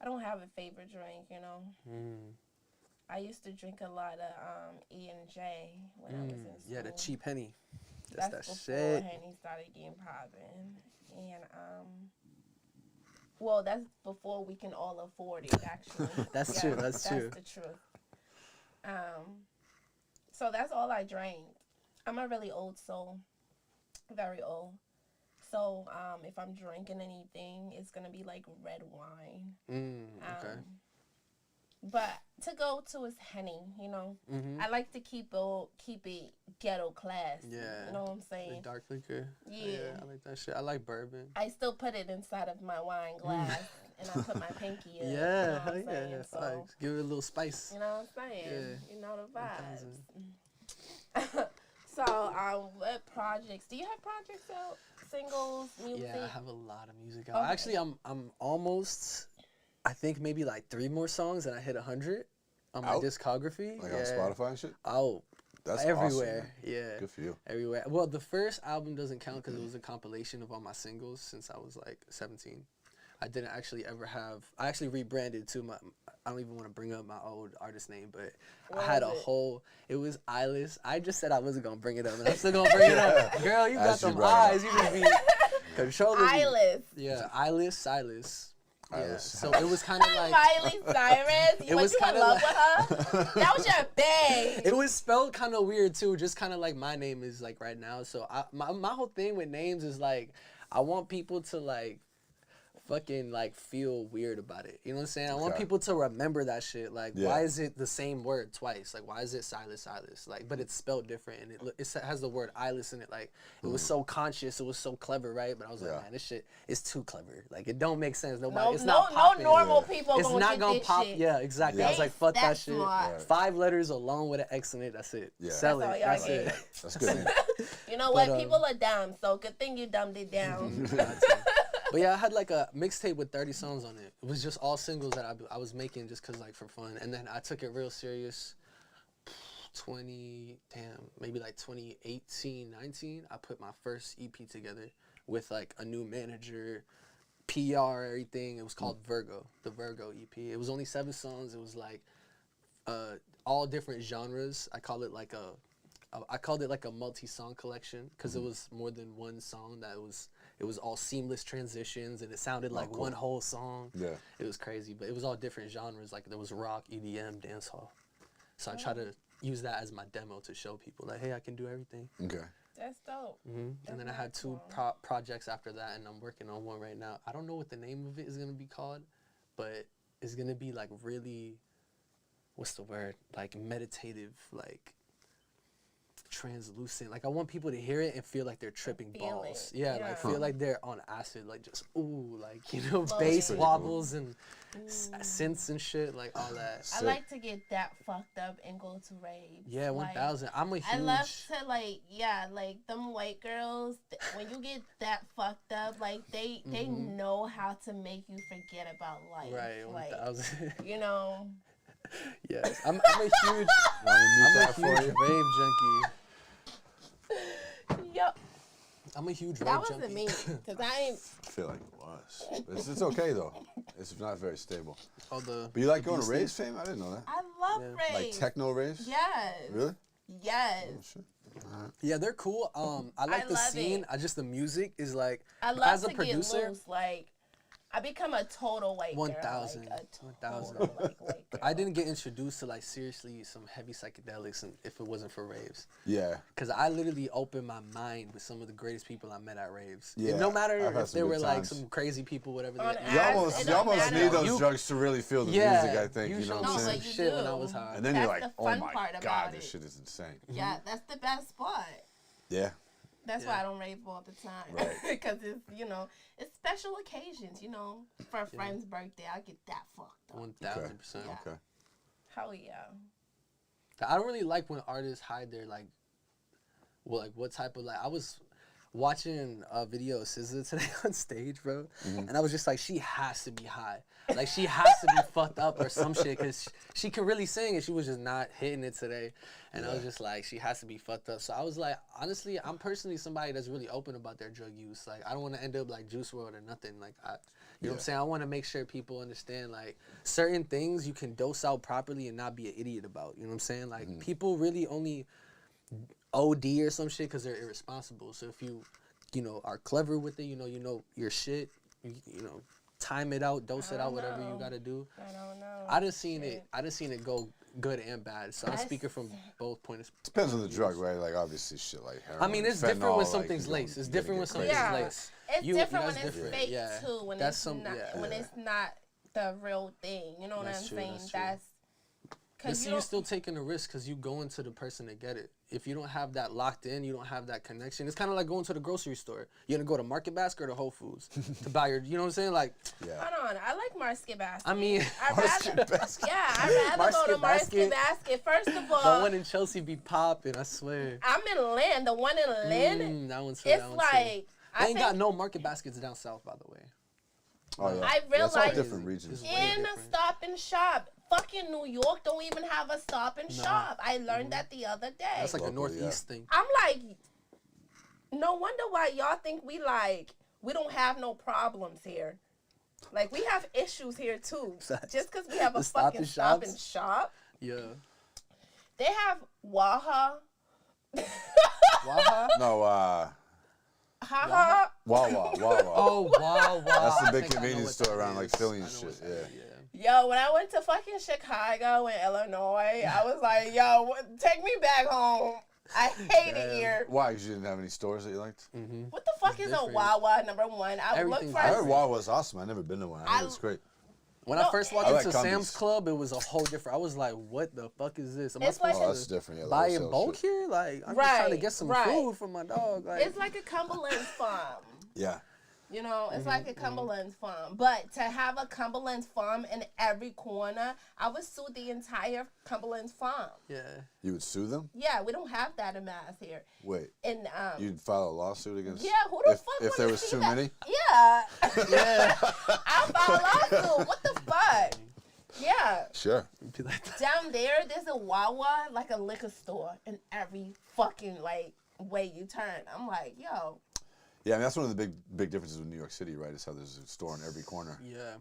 I don't have a favorite drink. You know. Mm. I used to drink a lot of E&J when I was in school. Yeah, the cheap Henny. That's that before shit. Henny started getting popping, and well, that's before we can all afford it. Actually, That's true, that's true. That's the truth. So that's all I drank. I'm a really old soul, very old. So if I'm drinking anything, it's gonna be like red wine. Okay. But to go to is Henny, you know. Mm-hmm. I like to keep it ghetto class. Yeah. You know what I'm The saying? dark liquor. Yeah. I like that shit. I like bourbon. I still put it inside of my wine glass, and I put my pinky in. Yeah, you know what hell I'm yeah. saying? So, Facts. Give it a little spice. you know what I'm saying? Yeah. You know the 1000. vibes. So, what projects? Do you have projects out? Singles, music? Yeah, I have a lot of music out. Okay. Actually, I'm almost. I think maybe like 3 more songs and I hit 100 on my Out? discography. Like yeah. on Spotify and shit? Oh, That's everywhere. awesome, man. Yeah. Good for you. Everywhere. Well, the first album doesn't count because it was a compilation of all my singles since I was like 17. I didn't actually ever have. I actually rebranded to my. I don't even want to bring up my old artist name, but What I had a was it? whole. It was Eyeless. I just said I wasn't gonna bring it up, and I'm still gonna bring it up. Girl, you got As you them brought it eyes. You just be controlling me. Eyeless. Yeah, Eyeless, Silas. Yeah. Eyeless. So it was kind of like. Miley Cyrus. It was you in kinda love like- with her? That was your bae. It was spelled kind of weird too, just kind of like my name is like right now. So my whole thing with names is like I want people to like fucking like feel weird about it. You know what I'm saying? I want Okay. people to remember that shit. Like, Yeah. why is it the same word twice? Like, why is it Silas? Like, but it's spelled different, and it has the word eyeless in it. Like, it was so conscious, it was so clever, right? But I was Yeah. like, man, this shit is too clever. Like, it don't make sense. No, Nobody, it's no, not no popping. normal people It's gonna not get gonna this pop. shit. Yeah, exactly. I was They like, fuck that that shit. smart. Right. 5 letters alone with an X in it. That's it. Yeah. Sell That's all it. y'all That's get. it. That's good. You know what? But, People are dumb, so good thing you dumbed it down. But yeah, I had like a mixtape with 30 songs on it. It was just all singles that I was making just cause like for fun. And then I took it real serious. 2018, 19, I put my first EP together with like a new manager, PR, everything. It was called Virgo, the Virgo EP. It was only 7 songs. It was like all different genres. I called it like a multi-song collection because it was more than one song. It was all seamless transitions and it sounded like cool. one whole song. Yeah. It was crazy, but it was all different genres. Like there was rock, EDM, dancehall. So I try to use that as my demo to show people like, hey, I can do everything. Okay. That's dope. And then I had 2 projects after that, and I'm working on one right now. I don't know what the name of it is gonna be called, but it's gonna be like really, what's the word? Like meditative, like translucent. Like I want people to hear it and feel like they're tripping Feel balls. it. Yeah, Yeah. like feel like they're on acid, like just ooh, like Love bass it. wobbles and synths and shit, like all that. I like to get that fucked up and go to raves. Yeah, 1,000. I'm a huge. I love to like them white girls. When you get that fucked up, like they know how to make you forget about life. Right, like 1,000. you know. Yes, I'm a huge. Want me to I'm mute a that for huge you? rave junkie. Yep. I'm a huge That rave wasn't junkie. me, cause I ain't. I feel like it was. It's okay though. It's not very stable. Oh, the. But you like going to raves, fame? I didn't know that. I love Yeah. Like raves. techno raves? Yes. Really? Yes. Oh, shit. Yeah, they're cool. I like the love scene. it. The music is like. I love as a to producer, get loose. Like, I become a total white girl. 1,000. Like, a 1,000. total white girl. I didn't get introduced to like seriously some heavy psychedelics, and if it wasn't for raves. Yeah. Cause I literally opened my mind with some of the greatest people I met at raves. Yeah, No matter I've had if some they good were like times. some crazy people, whatever. On they You It almost don't need matter. those You- drugs to really feel the yeah, music, I think. You know showed what I'm me No, saying? but you shit when I do. was high. And then you're That's like, the oh fun my part about God, it. this shit is insane. Yeah, that's the best spot. Yeah. That's Yeah. why I don't rave all the time. Right. Because it's, it's special occasions, For a friend's birthday, I get that fucked up. 1,000%. Yeah. Okay. Hell yeah. I don't really like when artists hide their like, well, like what type of like. I was watching a video of SZA today on stage, bro, and I was just like, she has to be high, like she has to be fucked up or some shit, cause she can really sing and she was just not hitting it today, and I was just like, she has to be fucked up. So I was like, honestly, I'm personally somebody that's really open about their drug use. Like I don't want to end up like Juice WRLD or nothing. Like you know what I'm saying? I want to make sure people understand like certain things you can dose out properly and not be an idiot about. You know what I'm saying? Like people really only OD or some shit because they're irresponsible. So if you are clever with it, you know your shit, time it out, dose it out, whatever you gotta do. I don't know. I done seen it go good and bad. So I'm speaking from both points. Depends on the drug, right? Like obviously shit like heroin. I mean, it's different fentanyl, when like, something's you don't- laced. It's you gotta different when get something's crazy. Yeah. laced. It's different when that's it's different. fake Yeah. too. When That's it's some- not yeah. when it's not the real thing. You know what That's I'm true, saying? that's true. That's But because see, you you're don't. still taking a risk because you going to the person to get it. If you don't have that locked in, you don't have that connection. It's kind of like going to the grocery store. You're gonna go to Market Basket or to Whole Foods to buy your. You know what I'm saying? Like, Yeah. Hold on, I like Market Basket. I mean, I'd rather, yeah, I'd rather go to Market Market Basket. First of the all, one in Chelsea be popping. I swear. I'm in Lynn. The one in Lynn, That one's too. it's that one's like They I ain't think got no Market Baskets down south, by the way. Oh yeah. I Yeah, it's all realized- different regions. It's way in a different. Stop and Shop. Fucking New York don't even have a Stop and Shop. I learned that the other day. That's like a Local, Northeast thing. I'm like, no wonder why y'all think we don't have no problems here. Like we have issues here too. Facts. Just because we have a The Stop fucking and Stop Shops? and Shop. Yeah. They have Waha. Waha? No, Haha. Wawa. Oh, wow. That's the I big think I know convenience what store that around, like, is. Philly and I know shit, what that is, Yo, when I went to fucking Chicago and Illinois, I was like, yo, take me back home. I hate it here. Why? Because you didn't have any stores that you liked? What the fuck is a different. Wawa? Number one, I would look Everything's for. I heard Wawa's awesome. I've never been to one. I heard it's great. When No, I first walked I like into Cumbies. Sam's Club, it was a whole different. I was like, "What the fuck is this? Am I It's like supposed Oh, a- that's different. Yeah, the to buy in wholesale bulk shit. here? Like, I'm just trying to get some Right. food for my dog. Like, It's like a Cumberland's farm. Yeah. You know, it's like a Cumberland's farm. But to have a Cumberland's farm in every corner, I would sue the entire Cumberland's farm. yeah, You would sue them? Yeah, we don't have that in Mass here. Wait. And You'd file a lawsuit against? yeah, who the if, fuck if there wanna was see too that? many? Yeah, yeah. I file a lawsuit. What the fuck? Yeah. Sure. Be like that. Down there's a Wawa, like a liquor store in every fucking like way you turn. I'm like, yo. Yeah, I mean, that's one of the big differences with New York City, right? Is how there's a store in every corner. Yeah,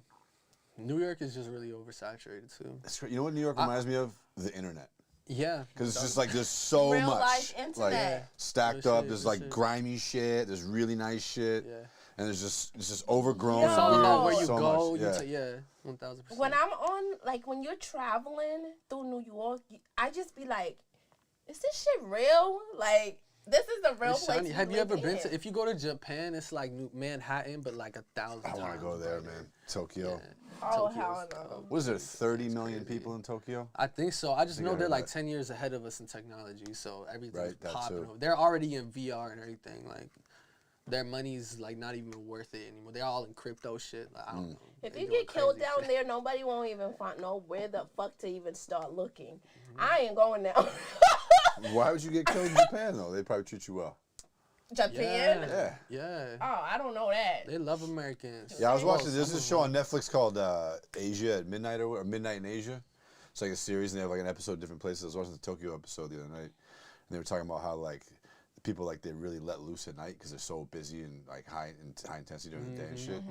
New York is just really oversaturated too. That's great. You know what New York reminds me of? The internet. Yeah, Because it's just like there's so Real much life like internet. stacked Real up. shit, There's real like shit. grimy shit. There's really nice shit. Yeah. And it's just overgrown. Yo. It's all about where Oh, you so go. much, You yeah. yeah, 1000%. When I'm on, like, when you're traveling through New York, I just be like, is this shit real? Like, this is the real It's place. shiny. we Have you live ever been in. to? If you go to Japan, it's like Manhattan, but like 1,000 times. I want to go there, brighter. man. Tokyo. Yeah. Oh, Tokyo's hell no. dope. Was there 30 million crazy. people in Tokyo? I think so. I just think know I they're heard like that. 10 years ahead of us in technology, so everything's Right, that popping. too. They're already in VR and everything. Like, their money's like not even worth it anymore. They're all in crypto shit. Like, I don't know. If They you doing get killed crazy down shit. there, nobody won't even know where the fuck to even start looking. Mm-hmm. I ain't going down. Why would you get killed in Japan, though? They probably treat you well. Japan? Yeah. Yeah. Oh, I don't know that. They love Americans. Yeah, I was Well, watching. There's some this of show them. on Netflix called Asia at Midnight or Midnight in Asia. It's like a series, and they have like an episode in different places. I was watching the Tokyo episode the other night, and they were talking about how like the people like they really let loose at night because they're so busy and like high intensity during the day and shit.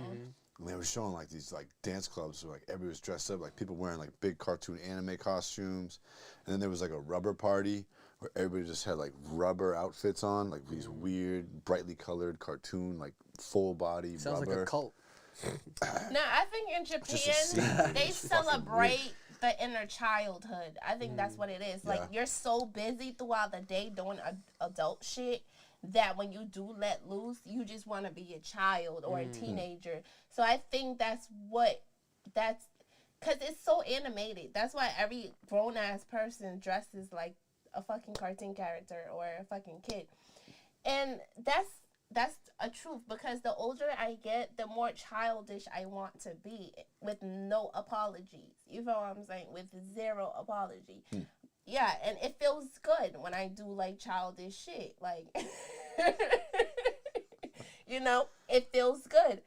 And they were showing like these like dance clubs where like everybody was dressed up, like people wearing like big cartoon anime costumes, and then there was like a rubber party where everybody just had like rubber outfits on, like these weird, brightly colored cartoon, like full body Sounds rubber. like a cult. Now, I think in Just a Japan, scene. they It's fucking celebrate the inner childhood. I think that's what it is. Like, Yeah. you're so busy throughout the day doing adult shit that when you do let loose, you just want to be a child or a teenager. So I think that's because it's so animated. That's why every grown-ass person dresses like a fucking cartoon character or a fucking kid. And that's a truth, because the older I get, the more childish I want to be with no apologies. You feel what I'm saying? With zero apology. Yeah, and it feels good when I do like childish shit. Like, you know, it feels good.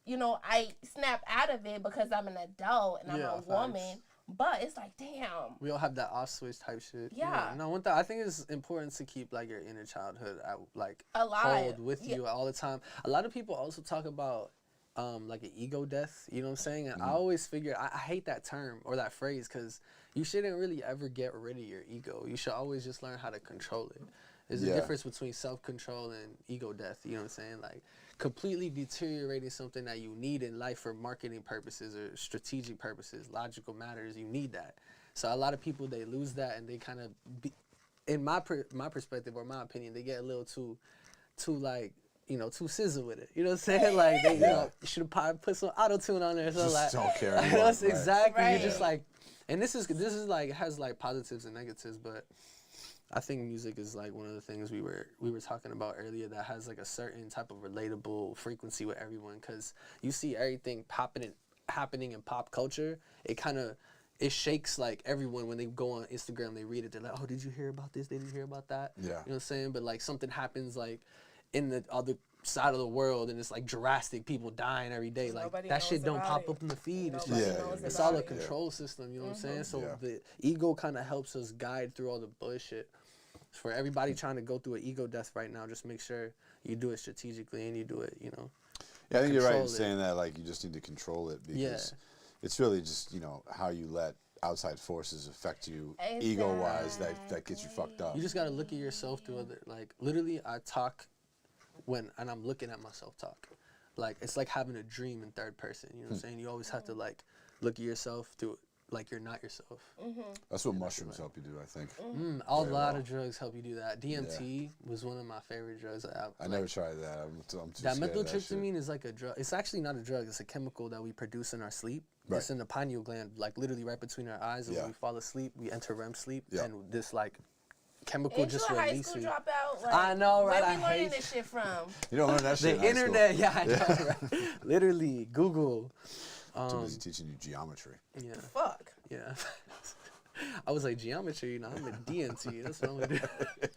You know, I snap out of it because I'm an adult and I'm Yeah, a facts. woman. But it's like, damn. We all have that off switch type shit. Yeah. No, one thing I think it's important to keep like your inner childhood like Alive. hold with Yeah. you all the time. A lot of people also talk about like an ego death. You know what I'm saying? And I always figure I hate that term or that phrase because you shouldn't really ever get rid of your ego. You should always just learn how to control it. There's a Yeah. difference between self-control and ego death. You know what I'm saying? Like completely deteriorating something that you need in life for marketing purposes or strategic purposes, logical matters. You need that. So a lot of people, they lose that and they kind of, in my perspective or my opinion, they get a little too like, you know, too sizzle with it. You know what I'm saying? Like they, you know, should have probably put some auto-tune on there. So Just like, don't care you know, anymore, it's exactly. Right. You're just like, and this is like has like positives and negatives, but I think music is like one of the things we were talking about earlier that has like a certain type of relatable frequency with everyone, because you see everything happening in pop culture. It shakes like everyone when they go on Instagram, they read it, they're like, oh, did you hear about this? Did you hear about that? Yeah. You know what I'm saying? But like something happens like in the other side of the world and it's like drastic, people dying every day. Like Nobody that shit knows don't about pop it. up in the feed. It's Nobody just, Yeah, knows it's about all a it. control system, you know what I'm saying? So Yeah. the ego kind of helps us guide through all the bullshit. For everybody trying to go through an ego death right now, just make sure you do it strategically and you do it, you know. Yeah, I think you're right in Control it. saying that. Like, you just need to control it because Yeah. it's really just, you know, how you let outside forces affect you ego-wise that gets you fucked up. You just gotta look at yourself through other, like literally I talk and I'm looking at myself talk. Like it's like having a dream in third person, you know what I'm saying? You always have to like look at yourself through like you're not yourself. That's what mushrooms help you do, I think. A lot of drugs help you do that. DMT was one of my favorite drugs. I never tried that. I'm too That scared of that shit. methyltryptamine is like a drug. It's actually not a drug. It's a chemical that we produce in our sleep. Right. It's in the pineal gland, like literally right between our eyes. And when we fall asleep, we enter REM sleep, and this like chemical Ain't just you a high releases. school dropout? Like, I know, right? Where I we learning hate this shit from? You don't learn that shit the in high school. internet. Yeah, I know. Right? Literally, Google. Too busy teaching you geometry. Yeah, Fuck. yeah. I was like geometry. You know, I'm a DMT. That's what I'm gonna do.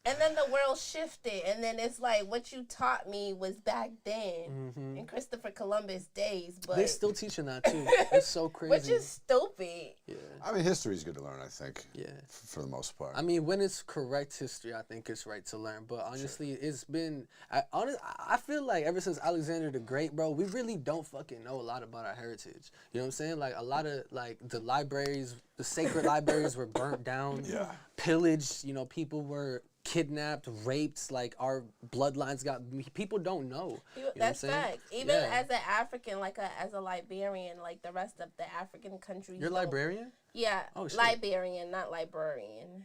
And then the world shifted, and then it's like what you taught me was back then in Christopher Columbus days, but They're still teaching that too. It's so crazy. which is stupid. Yeah. I mean, history is good to learn, I think. Yeah. For the most part. I mean, when it's correct history, I think it's right to learn. But honestly, it's been. I feel like ever since Alexander the Great, bro, we really don't fucking know a lot about our heritage. You know what I'm saying? Like a lot of like the libraries, the sacred libraries were burnt down, pillaged. You know, people were kidnapped, raped. Like our bloodlines got. People don't know. You know That's what I'm saying? fact. Even as an African, like as a Liberian, like the rest of the African countries. You're a librarian? Yeah. Oh, shit. Liberian, not librarian.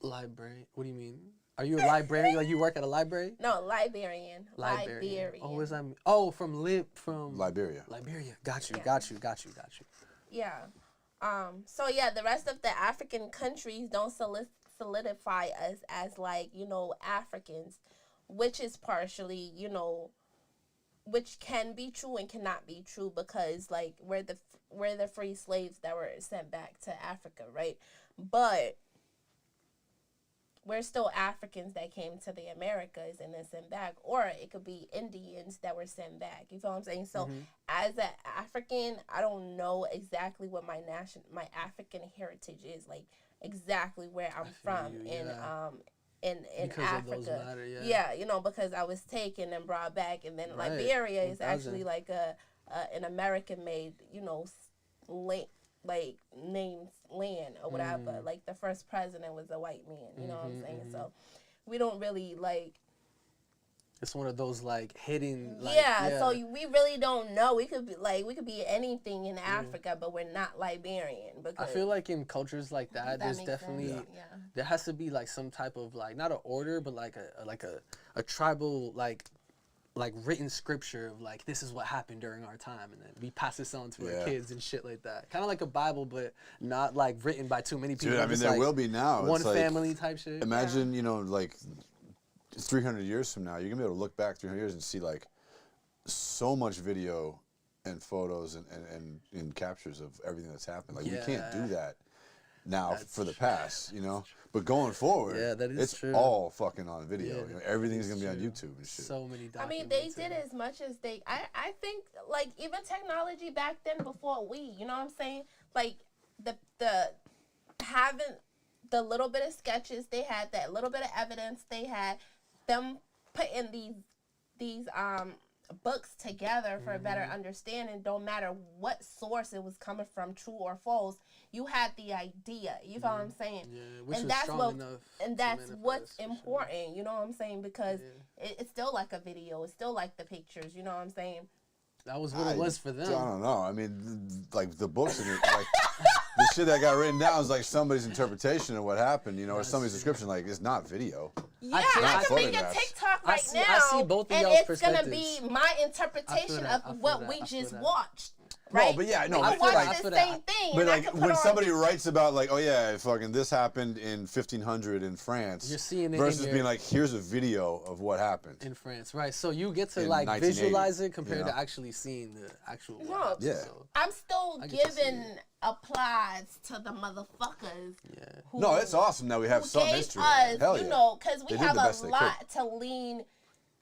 Librarian? What do you mean? Are you a librarian? Like you work at a library? No, Liberian. Liberian. Oh, what does that mean? Oh, from Liberia. Liberia. Got you. Yeah. So yeah, the rest of the African countries don't solidify us as like, you know, Africans, which is partially, you know, which can be true and cannot be true because like we're the free slaves that were sent back to Africa, right? But we're still Africans that came to the Americas and then sent back, or it could be Indians that were sent back. You feel what I'm saying? So as an African, I don't know exactly what my African heritage is, like exactly where I'm from in because Africa. of those matter, yeah, you know, because I was taken and brought back, and then Right. Liberia is 1000. actually like an American made, you know, like named land or whatever. Like the first president was a white man. You know what I'm saying? So we don't really like. It's one of those like hidden. Like, So we really don't know. We could be anything in Africa, but we're not Liberian. Because I feel like in cultures like that, there's makes definitely sense. there has to be like some type of like not an order, but like a tribal like written scripture of like this is what happened during our time, and then we pass this on to our kids and shit like that. Kind of like a Bible, but not like written by too many people. Dude, I mean, Just, there like, will be now. one It's like, family type shit. Imagine, you know, like 300 years from now, you're gonna be able to look back 300 years and see like so much video and photos and captures of everything that's happened. Like we can't do that now for the past, you know. But going forward, that is it's true. all fucking on video. Yeah, you know, everything's gonna be on true. YouTube and shit. So many. I mean, they did as much as they. I think like even technology back then before you know what I'm saying? Like the having the little bit of sketches they had, that little bit of evidence they had, them putting these books together for a better understanding. Don't matter what source it was coming from, true or false, you had the idea. You know what I'm saying? Yeah, which and was that's strong what enough and to that's what's manifest, for sure. important. You know what I'm saying? Because it's still like a video. It's still like the pictures. You know what I'm saying? That was what it was for them. I don't know. I mean, like the books and like the shit that got written down is like somebody's interpretation of what happened, you know, or somebody's description. Like it's not video. Yeah, can- I I can make a photographs. TikTok right now, I see both of and y'all's it's gonna be perspectives. my interpretation that, I of feel what that, we I feel just that. watched. No, Right? but yeah, no, we I can feel watch like- I the feel same that. thing. But and I like can put when on- somebody writes about like, oh yeah, fucking this happened in 1500 in France, You're seeing it in versus your- being like, here's a video of what happened. In France, right? So you get to In like 1980, visualize it compared you know? to actually seeing the actual. what No. happened, Yeah. so, I'm still I get to see giving applause to the motherfuckers. yeah. Who, No, it's awesome that we have who some gave history. us, Hell you yeah. know, because we They did have the a best they lot to lean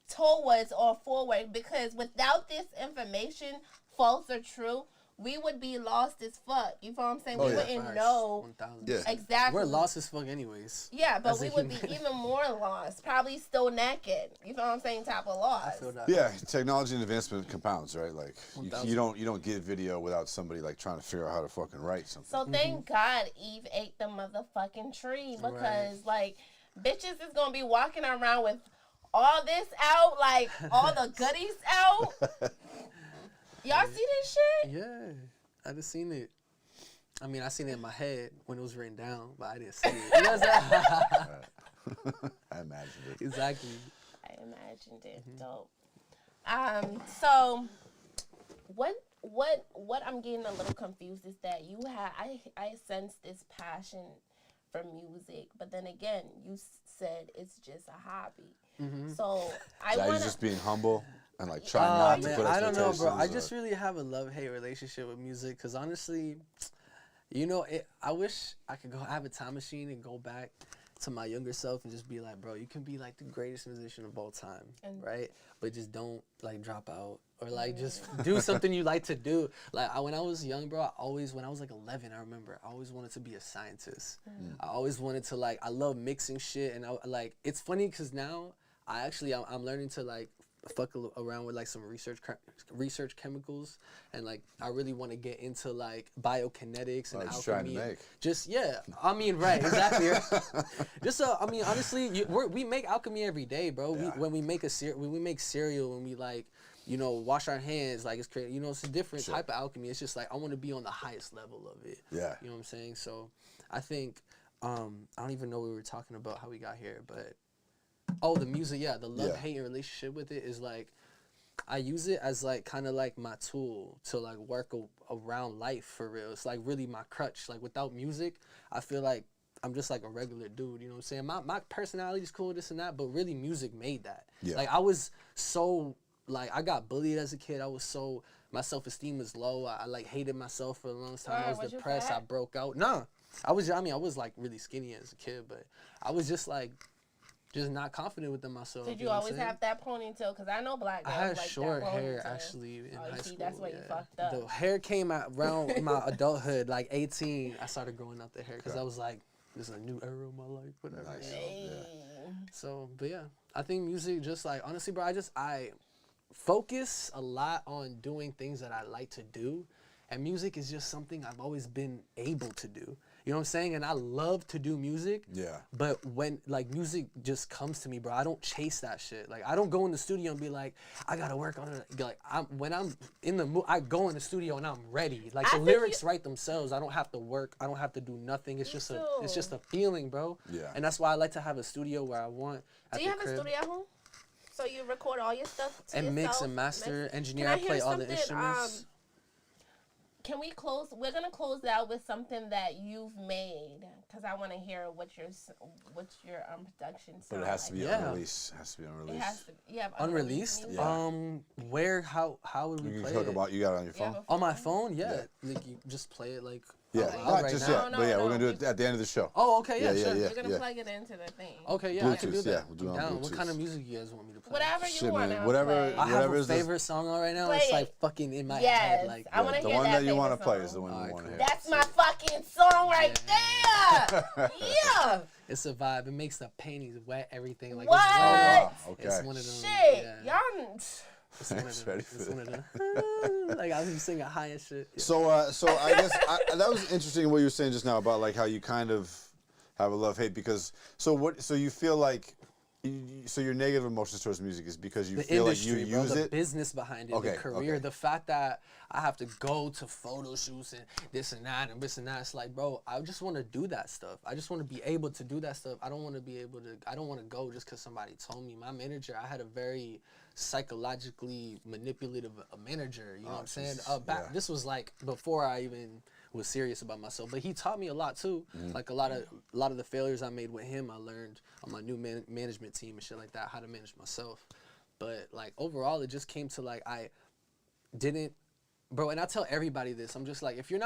towards or forward. Because without this information, false or true, we would be lost as fuck. You feel what I'm saying? Oh, we yeah. wouldn't Facts. know 1000. Yeah. exactly. We're lost as fuck, anyways. Yeah, but as a we would be human. even more lost. Probably still naked. You feel what I'm saying? Type of I lost. feel that. Yeah, technology and advancement compounds, right? Like you 1000. don't get video without somebody like trying to figure out how to fucking write something. So thank God Eve ate the motherfucking tree, because like bitches is gonna be walking around with all this out, like all the goodies out. Y'all see this shit? Yeah, I just seen it. I mean, I seen it in my head when it was written down, but I didn't see it. You know what I'm saying? I imagined it. Exactly. I imagined it. Dope. So what I'm getting a little confused is that you have I sense this passion for music, but then again, you said it's just a hobby. So I Are you want just being humble and like trying not to Man, put I don't know, bro. I expectations, just really have a love-hate relationship with music because honestly, you know, I wish I could go have a time machine and go back to my younger self and just be like, bro, you can be like the greatest musician of all time, right? But just don't like drop out or like just do something you like to do. Like when I was young, bro, when I was like 11, I remember I always wanted to be a scientist. I always wanted to I love mixing shit, and it's funny because now I'm learning to like fuck around with like some research chemicals, and like I really want to get into like biokinetics and just trying to alchemy. make. Just I mean, right, exactly. Just I mean, honestly, we make alchemy every day, bro. Yeah. When we make cereal, when we like, you know, wash our hands, like it's crazy. You know, it's a different type of alchemy. It's just like I want to be on the highest level of it. Yeah. You know what I'm saying? So I think I don't even know what we were talking about how we got here, but. Oh, the music, yeah. The love-hate relationship with it is like, I use it as like kind of like my tool to like work around life for real. It's like really my crutch. Like without music, I feel like I'm just like a regular dude. You know what I'm saying? My personality is cool, this and that, but really music made that. Yeah. Like I was so like I got bullied as a kid. My self-esteem was low. I like hated myself for the longest time. I was depressed. I broke out. Nah, I was like really skinny as a kid, but I was just like. Just not confident within myself. Did you always have that ponytail? Because I know black girls I had like short that hair ponytail. actually in high school. That's why you fucked up. The hair came out around my adulthood, like 18. I started growing out the hair because I was like, this is a new era of my life, whatever. Nice. You know? So, but yeah, I think music just like, honestly, bro, I focus a lot on doing things that I like to do. And music is just something I've always been able to do. You know what I'm saying? And I love to do music. Yeah. But when, like, music just comes to me, bro, I don't chase that shit. Like, I don't go in the studio and be like, I gotta work on it. Like, when I'm in the mood, I go in the studio and I'm ready. Like, the lyrics write themselves. I don't have to work. I don't have to do nothing. It's just a feeling, bro. Yeah. And that's why I like to have a studio where I want at Do you the have crib. a studio at home? So you record all your stuff to And mix yourself? and master, engineer. Can I play hear all the something, instruments. Can we close? We're gonna close it out with something that you've made, because I want to hear what your production. But it has to be unreleased. It has to be It unreleased. has to. You have Unreleased? music? Where? How would we You play can talk it? about. You got it on your You phone. have a On my phone? phone? Yeah. Like you just play it like. Yeah, out loud not right just now. yet, No, but yeah, no, we're gonna do we- it at the end of the show. Oh, okay, yeah, Yeah, sure. yeah, We're gonna plug it into the thing. Okay, yeah, I can do Bluetooth, that. yeah, we'll do it on Down. What Bluetooth. kind of music you guys want me to play? Whatever you Shit, want man, to whatever- play. I have whatever a is the- favorite song on right now. Play It's it. like fucking in my Yes, head. Like I want to the hear one that you want to play is the one you want to hear. That's my fucking song right there. Yeah. It's a vibe. It makes the panties wet. Everything like What? It's, Wow, okay. it's one of them. Shit, Yeah. y'all. It's one of It's them. ready It's for one of them. Like I was singing high and shit. Yeah. So I guess that was interesting what you were saying just now about like how you kind of have a love-hate because so you feel like so your negative emotions towards music is because you The feel industry, like you bro, use the it. business behind it, Okay, the career, okay. the fact that I have to go to photo shoots and this and that and this and that. It's like, bro, I just want to do that stuff. I just want to be able to do that stuff. I don't want to go just because somebody told me. My manager, I had a very psychologically manipulative manager. You know what I'm saying? Jesus, yeah. This was like before I even was serious about myself, but he taught me a lot too. Like a lot of the failures I made with him, I learned on my new management team and shit like that, how to manage myself. But like overall, it just came to like I didn't, bro. And I tell everybody this. I'm just like, if you're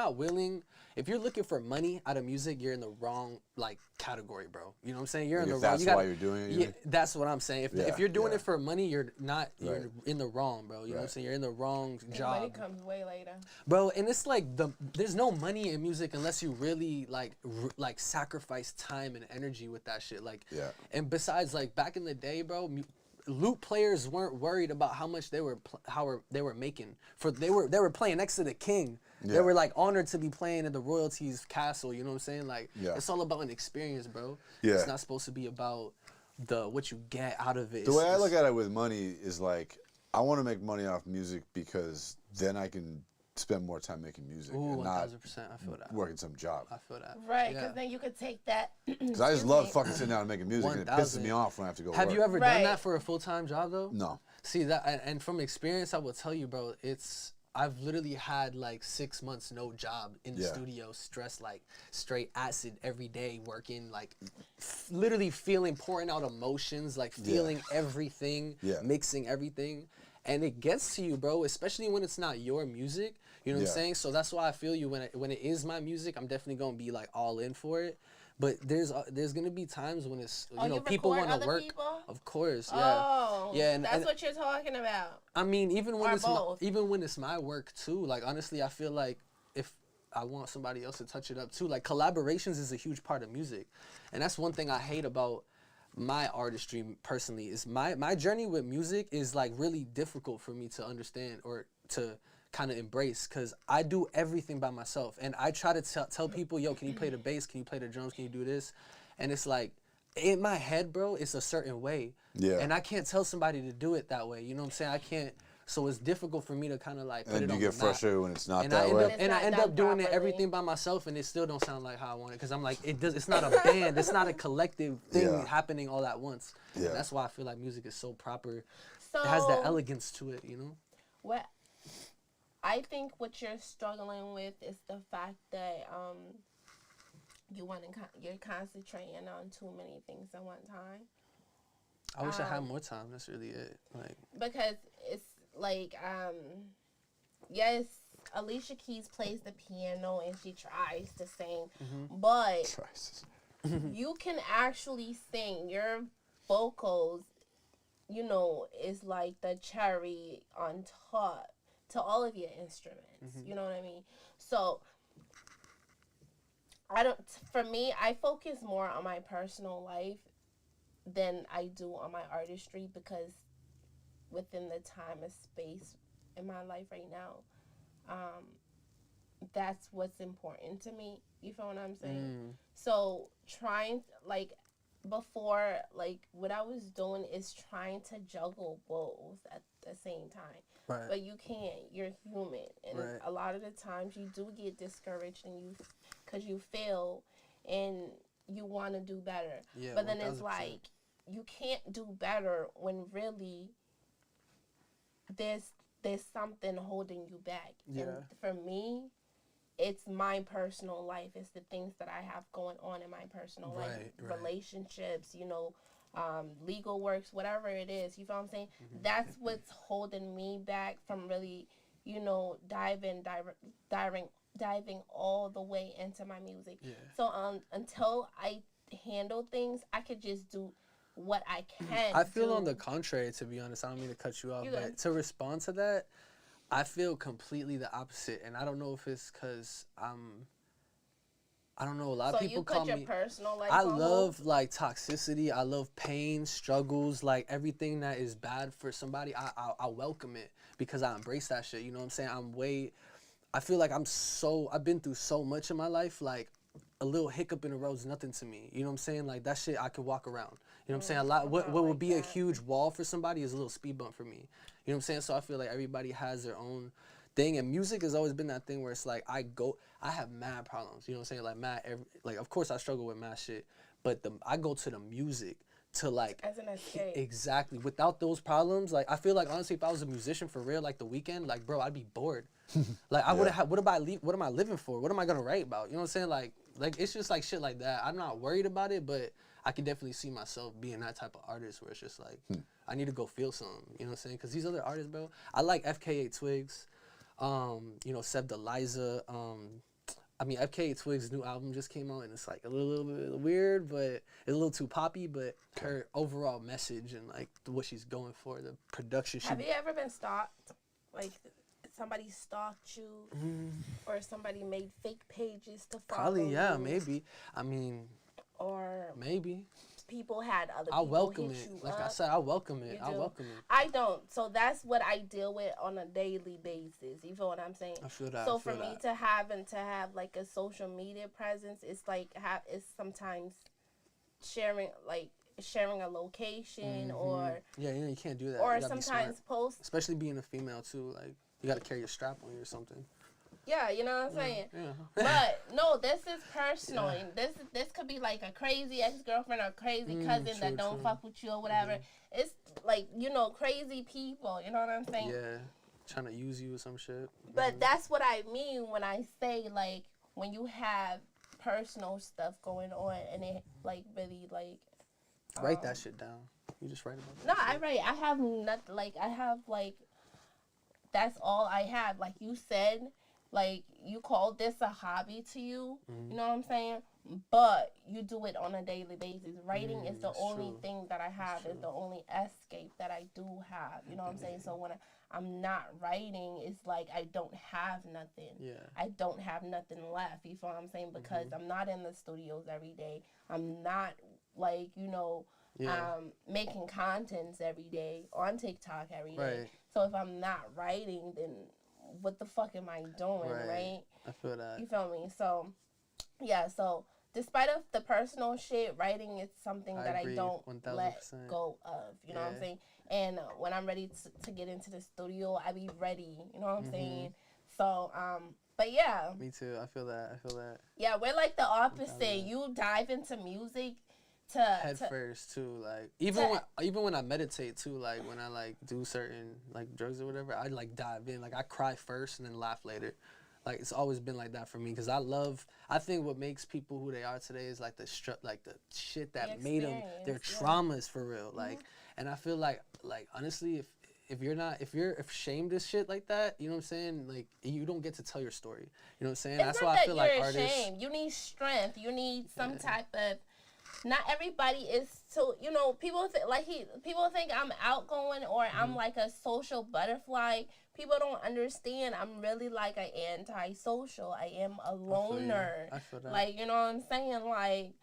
looking for money out of music, you're in the wrong like category, bro. You know what I'm saying? You're in the wrong. That's why you're doing it. You Yeah, mean? that's what I'm saying. If you're doing yeah. it for money, you're not. You're Right. in the wrong, bro. You know what I'm Right. saying? You're in the wrong Money job. comes way later. Bro, and it's like there's no money in music unless you really like sacrifice time and energy with that shit. Like, Yeah. And besides, like back in the day, bro, lute players weren't worried about how much they were making. They were playing next to the king. They Yeah. were like honored to be playing in the royalties castle. You know what I'm saying? Like, Yeah. it's all about an experience, bro. Yeah. It's not supposed to be about what you get out of it. The way I look at it with money is like I want to make money off music because then I can spend more time making music Ooh, and not 1000%. I feel that. working some job. I feel that. Right, Yeah. because then you could take that. Because I just love fucking sitting down and making music, and it pisses 1000. me off when I have to go Have work. you ever done Right. that for a full-time job though? No. See that, and from experience, I will tell you, bro. I've literally had like 6 months no job in the Yeah. studio, stressed like straight acid every day, working like literally pouring out emotions, like feeling everything, Yeah. mixing everything, and it gets to you, bro. Especially when it's not your music. You know what I'm Yeah. saying? So that's why I feel you when it is my music. I'm definitely gonna be like all in for it. But there's gonna be times when it's You people record want to other work. people? Of course, yeah. Oh, Yeah, and- that's and- what you're talking about. I mean, even when Or it's both. even when it's my work too. Like honestly, I feel like if I want somebody else to touch it up too, like collaborations is a huge part of music, and that's one thing I hate about my artistry personally. Is my journey with music is like really difficult for me to understand or to kind of embrace, because I do everything by myself, and I try to tell people, yo, can you play the bass? Can you play the drums? Can you do this? And it's like, in my head, bro, it's a certain way. Yeah. And I can't tell somebody to do it that way. You know what I'm saying? I can't. So it's difficult for me to kind of like put And it you on get the map. frustrated when it's not And that I end way. up, and I It's end not up doing done it properly. everything by myself, and it still don't sound like how I want it. Because I'm like, it's not a band. It's not a collective thing Yeah. happening all at once. Yeah. That's why I feel like music is so proper. So It has that elegance to it, you know? What I think what you're struggling with is the fact that you're concentrating on too many things at one time. I wish I had more time. That's really it. Like, Because it's like yes, Alicia Keys plays the piano and she tries to sing, but Christ. you can actually sing. Your vocals, is like the cherry on top to all of your instruments. You know what I mean? So for me, I focus more on my personal life than I do on my artistry, because within the time and space in my life right now, that's what's important to me. You feel what I'm saying? So trying, like, before, like, what I was doing is trying to juggle both at the same time. right. But you can't. You're human, and Right. a lot of the times you do get discouraged, and because you fail, and you want to do better. Yeah, but then it's 1000%. like you can't do better when really there's something holding you back. Yeah. And for me, it's my personal life. It's the things that I have going on in my personal life, Right. relationships, legal works, whatever it is. You feel what I'm saying? Mm-hmm. That's what's holding me back from really, diving all the way into my music. Yeah. So until I handle things, I could just do what I can. I feel do. on the contrary, to be honest. I don't mean to cut you off, You but good. to respond to that, I feel completely the opposite. And I don't know if it's because I don't know, a lot of So people you call put your me... personal life I on love like toxicity. I love pain, struggles, like everything that is bad for somebody. I welcome it because I embrace that shit. You know what I'm saying? I feel like I've been through so much in my life. Like a little hiccup in the road is nothing to me. You know what I'm saying? Like that shit I could walk around. You know what I'm saying? A lot. What would like be a that. huge wall for somebody is a little speed bump for me. You know what I'm saying? So I feel like everybody has their own thing, and music has always been that thing where it's like I have mad problems. You know what I'm saying? Like of course I struggle with mad shit, but I go to the music to like as an escape. exactly. Without those problems, like I feel like honestly, if I was a musician for real, like The Weeknd, like bro, I'd be bored. Like I would have. What am I living for? What am I gonna write about? You know what I'm saying? Like it's just like shit like that. I'm not worried about it, but I can definitely see myself being that type of artist where it's just like I need to go feel something. You know what I'm saying? Because these other artists, bro, I like FKA Twigs, Seb Deliza. I mean, FKA Twigs' new album just came out, and it's like a little bit weird, but it's a little too poppy. But her overall message and like what she's going for, the production. Have you ever been stalked? Like somebody stalked you, or somebody made fake pages to follow Probably, yeah, you, maybe. I mean, or maybe. people had other I people welcome hit it. you Like I up. said, I welcome it. You I do? welcome it. I don't. So that's what I deal with on a daily basis. You feel what I'm saying? I feel that. So I feel for me that. to have like a social media presence, it's like it's sometimes sharing a location or Yeah, you can't do that. or You gotta be sometimes smart. post. Especially being a female too. Like you gotta carry a strap on you or something. Yeah, you know what I'm saying? Yeah. But no, this is personal. And this could be like a crazy ex-girlfriend or crazy cousin that don't fuck with you or whatever. It's like, you know, crazy people. You know what I'm saying? Yeah. Trying to use you or some shit. But that's what I mean when I say, like, when you have personal stuff going on and it, like, really, like... Write that shit down. You just write about No, that I write. I have nothing. Like, I have, like... That's all I have. Like you said, like, you call this a hobby to you. You know what I'm saying? But you do it on a daily basis. Writing is the only thing that I have. Is the only escape that I do have. You know what I'm saying? So when I'm not writing, it's like I don't have nothing. Yeah. I don't have nothing left. You feel what I'm saying? Because I'm not in the studios every day. I'm not, like, you know, making contents every day on TikTok every day. Right. So if I'm not writing, then what the fuck am I doing, right? I feel that. You feel me? So, yeah, so despite of the personal shit, writing is something that I don't 1000%. let go of. You know what I'm saying? And when I'm ready to get into the studio, I be ready. You know what I'm saying? So, but yeah. Me too. I feel that. Yeah, we're like the opposite. You dive into music to head first too, like even when I meditate too, like when I like do certain like drugs or whatever, I like dive in, like I cry first and then laugh later. Like it's always been like that for me because I think what makes people who they are today is like the shit that made them their traumas for real. Like, and I feel like honestly, if you're ashamed of shit like that, you know what I'm saying? Like you don't get to tell your story. You know what I'm saying? That's why I feel like artists. You need strength. You need some type of. Not everybody is so, you know, people think I'm outgoing or I'm like a social butterfly. People don't understand I'm really like an antisocial. I am a loner. I feel that. Like, you know what I'm saying? Like,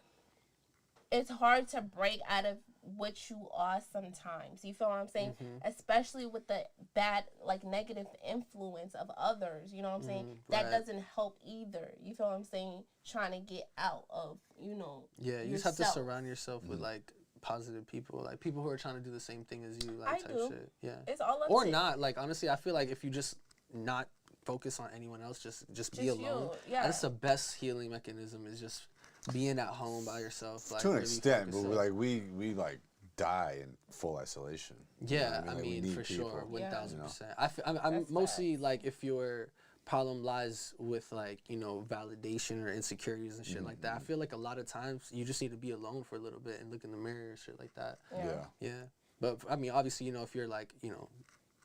it's hard to break out of what you are sometimes. You feel what I'm saying? Especially with the bad, like, negative influence of others. You know what I'm saying? That doesn't help either. You feel what I'm saying? Trying to get out of, you know, yeah, you just have to surround yourself with, like, positive people. Like, people who are trying to do the same thing as you, like, type shit. Yeah. It's all up or not. Like, honestly, I feel like if you just not focus on anyone else, just be alone. That's the best healing mechanism is just being at home by yourself, like, to an really extent, but we like die in full isolation. Yeah, you know I mean like, for people. sure, 1000%. You know? I'm mostly like if your problem lies with like validation or insecurities and shit like that. I feel like a lot of times you just need to be alone for a little bit and look in the mirror and shit like that. Yeah. But I mean, obviously, if you're like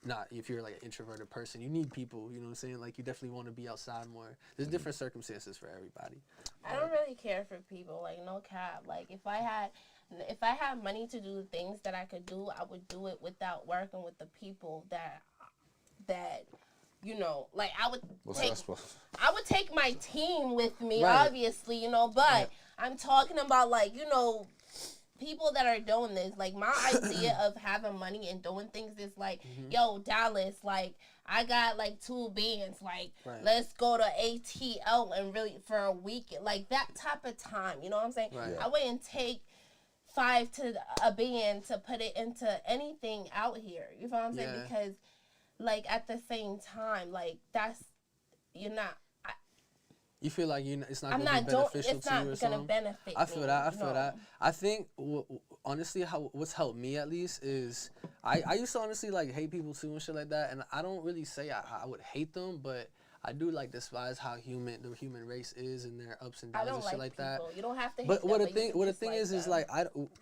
not if you're like an introverted person, you need people, you know what I'm saying? Like you definitely want to be outside more. There's different circumstances for everybody. I don't really care for people, like no cap. Like if I had money to do the things that I could do, I would do it without working with the people that like I would take my team with me, obviously, but I'm talking about like, people that are doing this. Like my idea of having money and doing things is like, yo, Dallas, like I got like 2 bands, like let's go to ATL and really for a week, like that type of time, you know what I'm saying? I wouldn't take 5 to a band to put it into anything out here, you know what I'm saying? Because like at the same time, like that's you're not. You feel like it's not going to be beneficial to you or something? It's not going to benefit I feel that. I think, honestly, what's helped me at least is I used to honestly like hate people too and shit like that. And I don't really say I would hate them, but I do like despise how the human race is and their ups and downs and shit like that. You don't have to hate but them, what the thing is like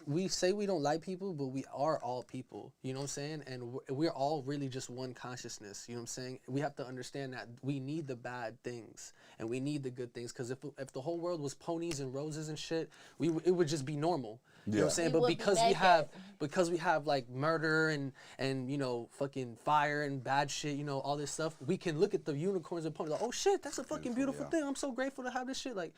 we say we don't like people, but we are all people. You know what I'm saying? And we're all really just one consciousness. You know what I'm saying? We have to understand that we need the bad things and we need the good things. Because if the whole world was ponies and roses and shit, it would just be normal. You know what I'm saying? But because we have like murder and fucking fire and bad shit, all this stuff, we can look at the unicorns and ponies like, oh shit, that's a fucking beautiful thing. I'm so grateful to have this shit. Like,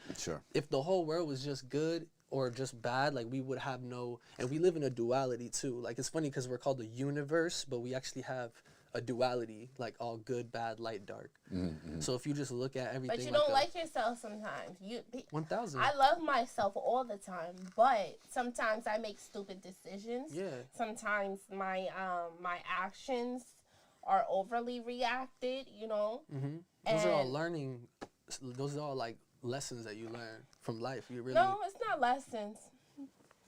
if the whole world was just good or just bad, like we would have and we live in a duality too. Like it's funny because we're called the universe, but we actually have a duality, like all good, bad, light, dark. So if you just look at everything, but you don't like yourself sometimes. 1000. I love myself all the time, but sometimes I make stupid decisions. Yeah. Sometimes my actions are overly reacted, you know. Those are all And- learning. Those are all like lessons that you learn from life. You really. No, it's not lessons.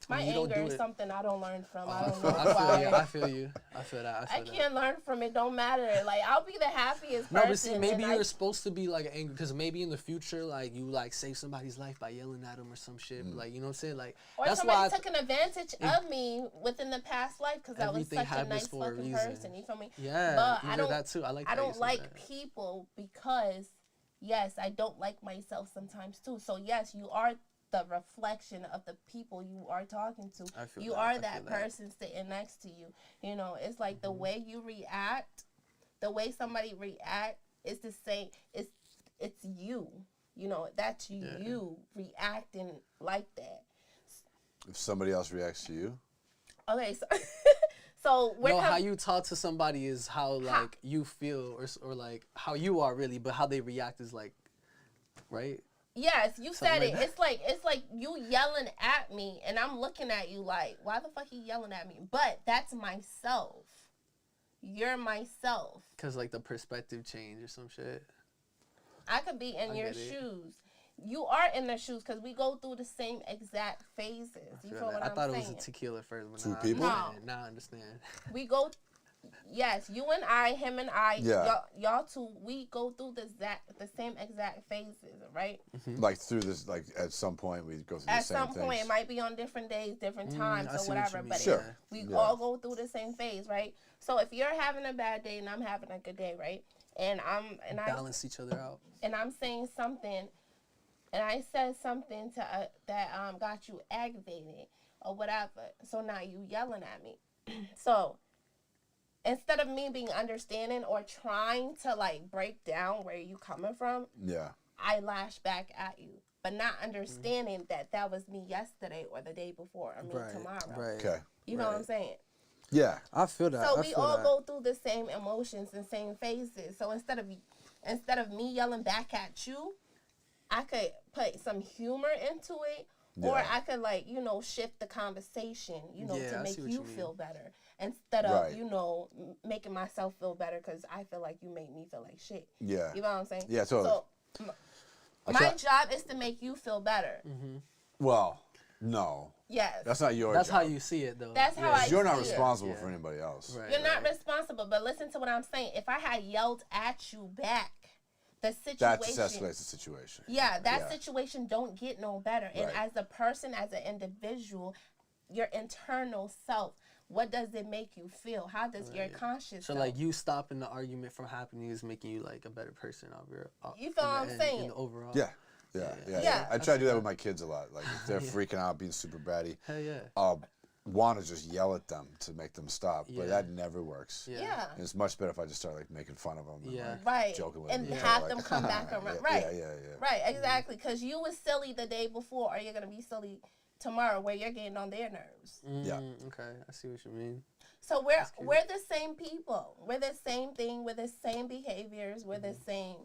My mean, you don't anger do is it. something I don't learn from. I I don't feel, know I feel why. you. I feel you. I feel that. I I feel that. can't learn from it. Don't matter. Like I'll be the happiest No, person. but see, maybe and you're supposed to be like angry because maybe in the future, like you like save somebody's life by yelling at them or some shit. Like you know what I'm saying? Like or that's somebody why. took an advantage of me within the past life because I was Everything such a happens nice for a fucking reason. person. You feel me? Yeah, But you I did don't. that too. I like. I that you don't said like that. people because, yes, I don't like myself sometimes too. So yes, you are the reflection of the people you are talking to. I feel You that, are I that feel that. person sitting next to you. You know, it's like Mm-hmm. the way you react, the way somebody react is the same. It's you. You know, that's you reacting like that. If somebody else reacts to you, Okay, so so we're No, how you talk to somebody is how like you feel or like how you are really, but how they react is like, right? Yes, you said Something it. like It's like you yelling at me, and I'm looking at you like, why the fuck you yelling at me? But that's myself. You're myself. Cause like the perspective change or some shit. I could be in I your get it. shoes. You are in the shoes because we go through the same exact phases. You Feel feel that. what I I'm thought saying? it was a tequila first, but Two now people? I understand. Now I understand. We go. Yes, you and I, him and I, Yeah. y'all two, we go through the same exact phases, right? like through this, like at some point we go through At the same some things. point, it might be on different days, different times, I or see what you whatever. mean. But Sure. we Yeah. all go through the same phase, right? So if you're having a bad day and I'm having a good day, right? And Balance each other out. I'm saying something, and I said something to that got you aggravated or whatever. So now you yelling at me. So instead of me being understanding or trying to like break down where you coming from, Yeah. I lash back at you, but not understanding that was me yesterday or the day before or me tomorrow. Right. Okay. You know what I'm saying? Yeah. I feel that. So I we feel all that. go through the same emotions and same phases. So instead of me yelling back at you, I could put some humor into it, or Yeah. I could like shift the conversation, Yeah, to I make see what you you mean. feel better instead of Right. making myself feel better because I feel like you made me feel like shit. Yeah. You know what I'm saying? Yeah, totally. So my job is to make you feel better. Well, no, Yes. that's not your That's job. how you see it though. That's how I You're not see it. responsible Yeah. for anybody else. Right. You're not responsible, but listen to what I'm saying. If I had yelled at you back, the situation That escalates the situation. Yeah, that Yeah. situation don't get no better. And Right. as a person, as an individual, your internal self, what does it make you feel? How does your conscious So self? like you stopping the argument from happening is making you like a better person of your. You feel what I'm saying? In the overall. Yeah. Yeah. Yeah. I try to do that with my kids a lot. Like if they're freaking out, being super bratty, Hell yeah. want to just yell at them to make them stop, Yeah. but that never works. Yeah. yeah. And it's much better if I just start like making fun of them. And, Yeah. like, Right. joking with And them. have like, them come back around. Yeah, Right. Yeah. Right, exactly. Because you was silly the day before, or you're going to be silly tomorrow where you're getting on their nerves. Yeah. Okay, I see what you mean. So we're the same people. We're the same thing. We're the same behaviors. We're the same,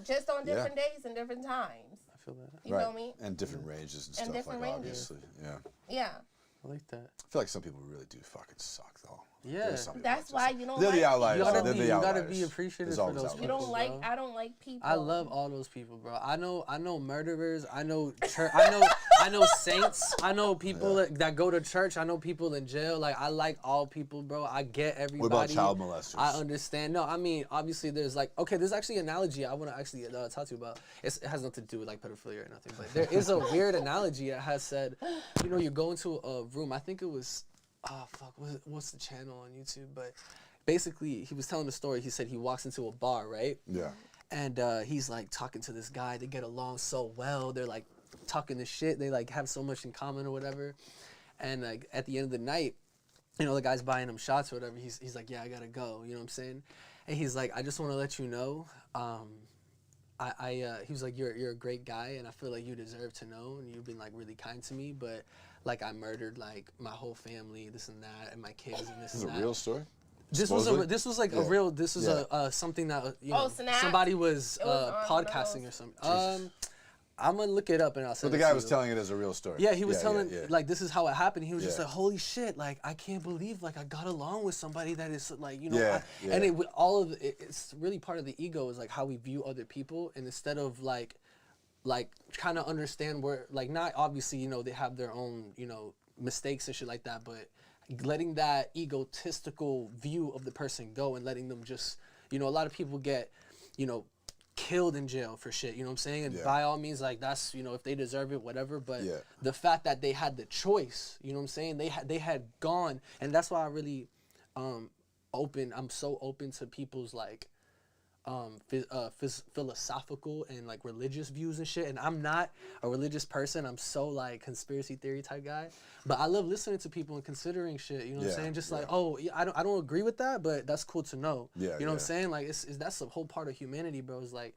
just on different days and different times. I feel that. You Right. feel me? And different ranges and, And stuff different like ranges. obviously. Yeah. Yeah. I like that. I feel like some people really do fucking suck though. Yeah. There's some people That's that why just- you don't They're like the outliers. You gotta They're be, the you gotta outliers. be appreciative There's for always those outliers. You don't people, like. bro. I don't like people. I love all those people, bro. I know murderers. I know church. I know saints. I know people that go to church. I know people in jail. Like I like all people, bro. I get everybody. What about child molesters? I understand. No, I mean obviously there's like there's actually an analogy I want to actually talk to you about. It has nothing to do with like pedophilia or nothing, but there is a weird analogy that has said, you go into a room. I think it was, what's the channel on YouTube? But basically he was telling the story. He said he walks into a bar, right? Yeah. And he's like talking to this guy. They get along so well. They're like talking this shit. They like have so much in common or whatever. And like at the end of the night, the guy's buying him shots or whatever. He's like, yeah, I gotta go. You know what I'm saying? And he's like, I just want to let you know, he was like, you're a great guy, and I feel like you deserve to know, and you've been like really kind to me, but like I murdered like my whole family, this and that, and my kids and this This is and a that. real story? This Supposedly? was like Yeah. a real. This was Yeah. something that Snap? somebody was It was on one of podcasting or those. something. I'm gonna look it up and I'll send But it the guy to was you. telling it as a real story. Yeah, he was telling yeah. like this is how it happened. He was just Yeah. like, holy shit, like I can't believe like I got along with somebody that is like you know. Yeah, And yeah. it with all of it's really part of the ego is like how we view other people, and instead of like trying to understand where like not obviously you know they have their own you know mistakes and shit like that, but letting that egotistical view of the person go and letting them just you know a lot of people get you know killed in jail for shit, you know what I'm saying? And Yeah. by all means, like that's you know if they deserve it, whatever. But Yeah. the fact that they had the choice, you know what I'm saying? They had gone, and that's why I really open. I'm so open to people's like philosophical and like religious views and shit. And I'm not a religious person. I'm so like conspiracy theory type guy. But I love listening to people and considering shit. You know what I'm Yeah, saying? Just yeah. like, oh, yeah, I don't agree with that, but that's cool to know. Yeah, you know what I'm yeah. saying? Like it's that's the whole part of humanity, bro. It's like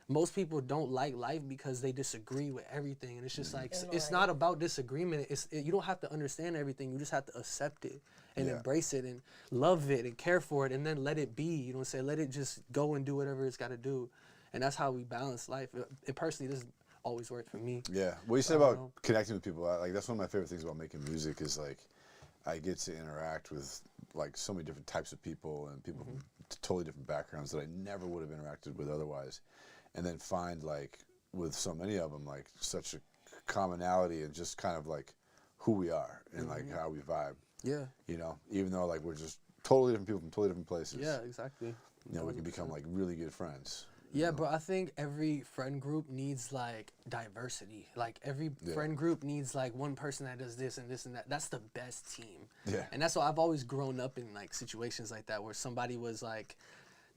most people don't like life because they disagree with everything, and it's just like it's not about disagreement. You don't have to understand everything. You just have to accept it and Yeah. embrace it and love it and care for it, and then let it be. You know what I'm saying? Let it just go and do whatever it's got to do, and that's how we balance life. It personally doesn't always work for me. Yeah, what you said about connecting with people, like that's one of my favorite things about making music is like I get to interact with like so many different types of people and people from totally different backgrounds that I never would have interacted with otherwise, and then find like with so many of them like such a commonality and just kind of like who we are and like how we vibe. Yeah. You know, even though like we're just totally different people from totally different places. Yeah, exactly. You know, we can become like really good friends. Yeah, bro, I think every friend group needs like diversity. Like every friend group needs like one person that does this and this and that. That's the best team. Yeah. And that's why I've always grown up in like situations like that where somebody was like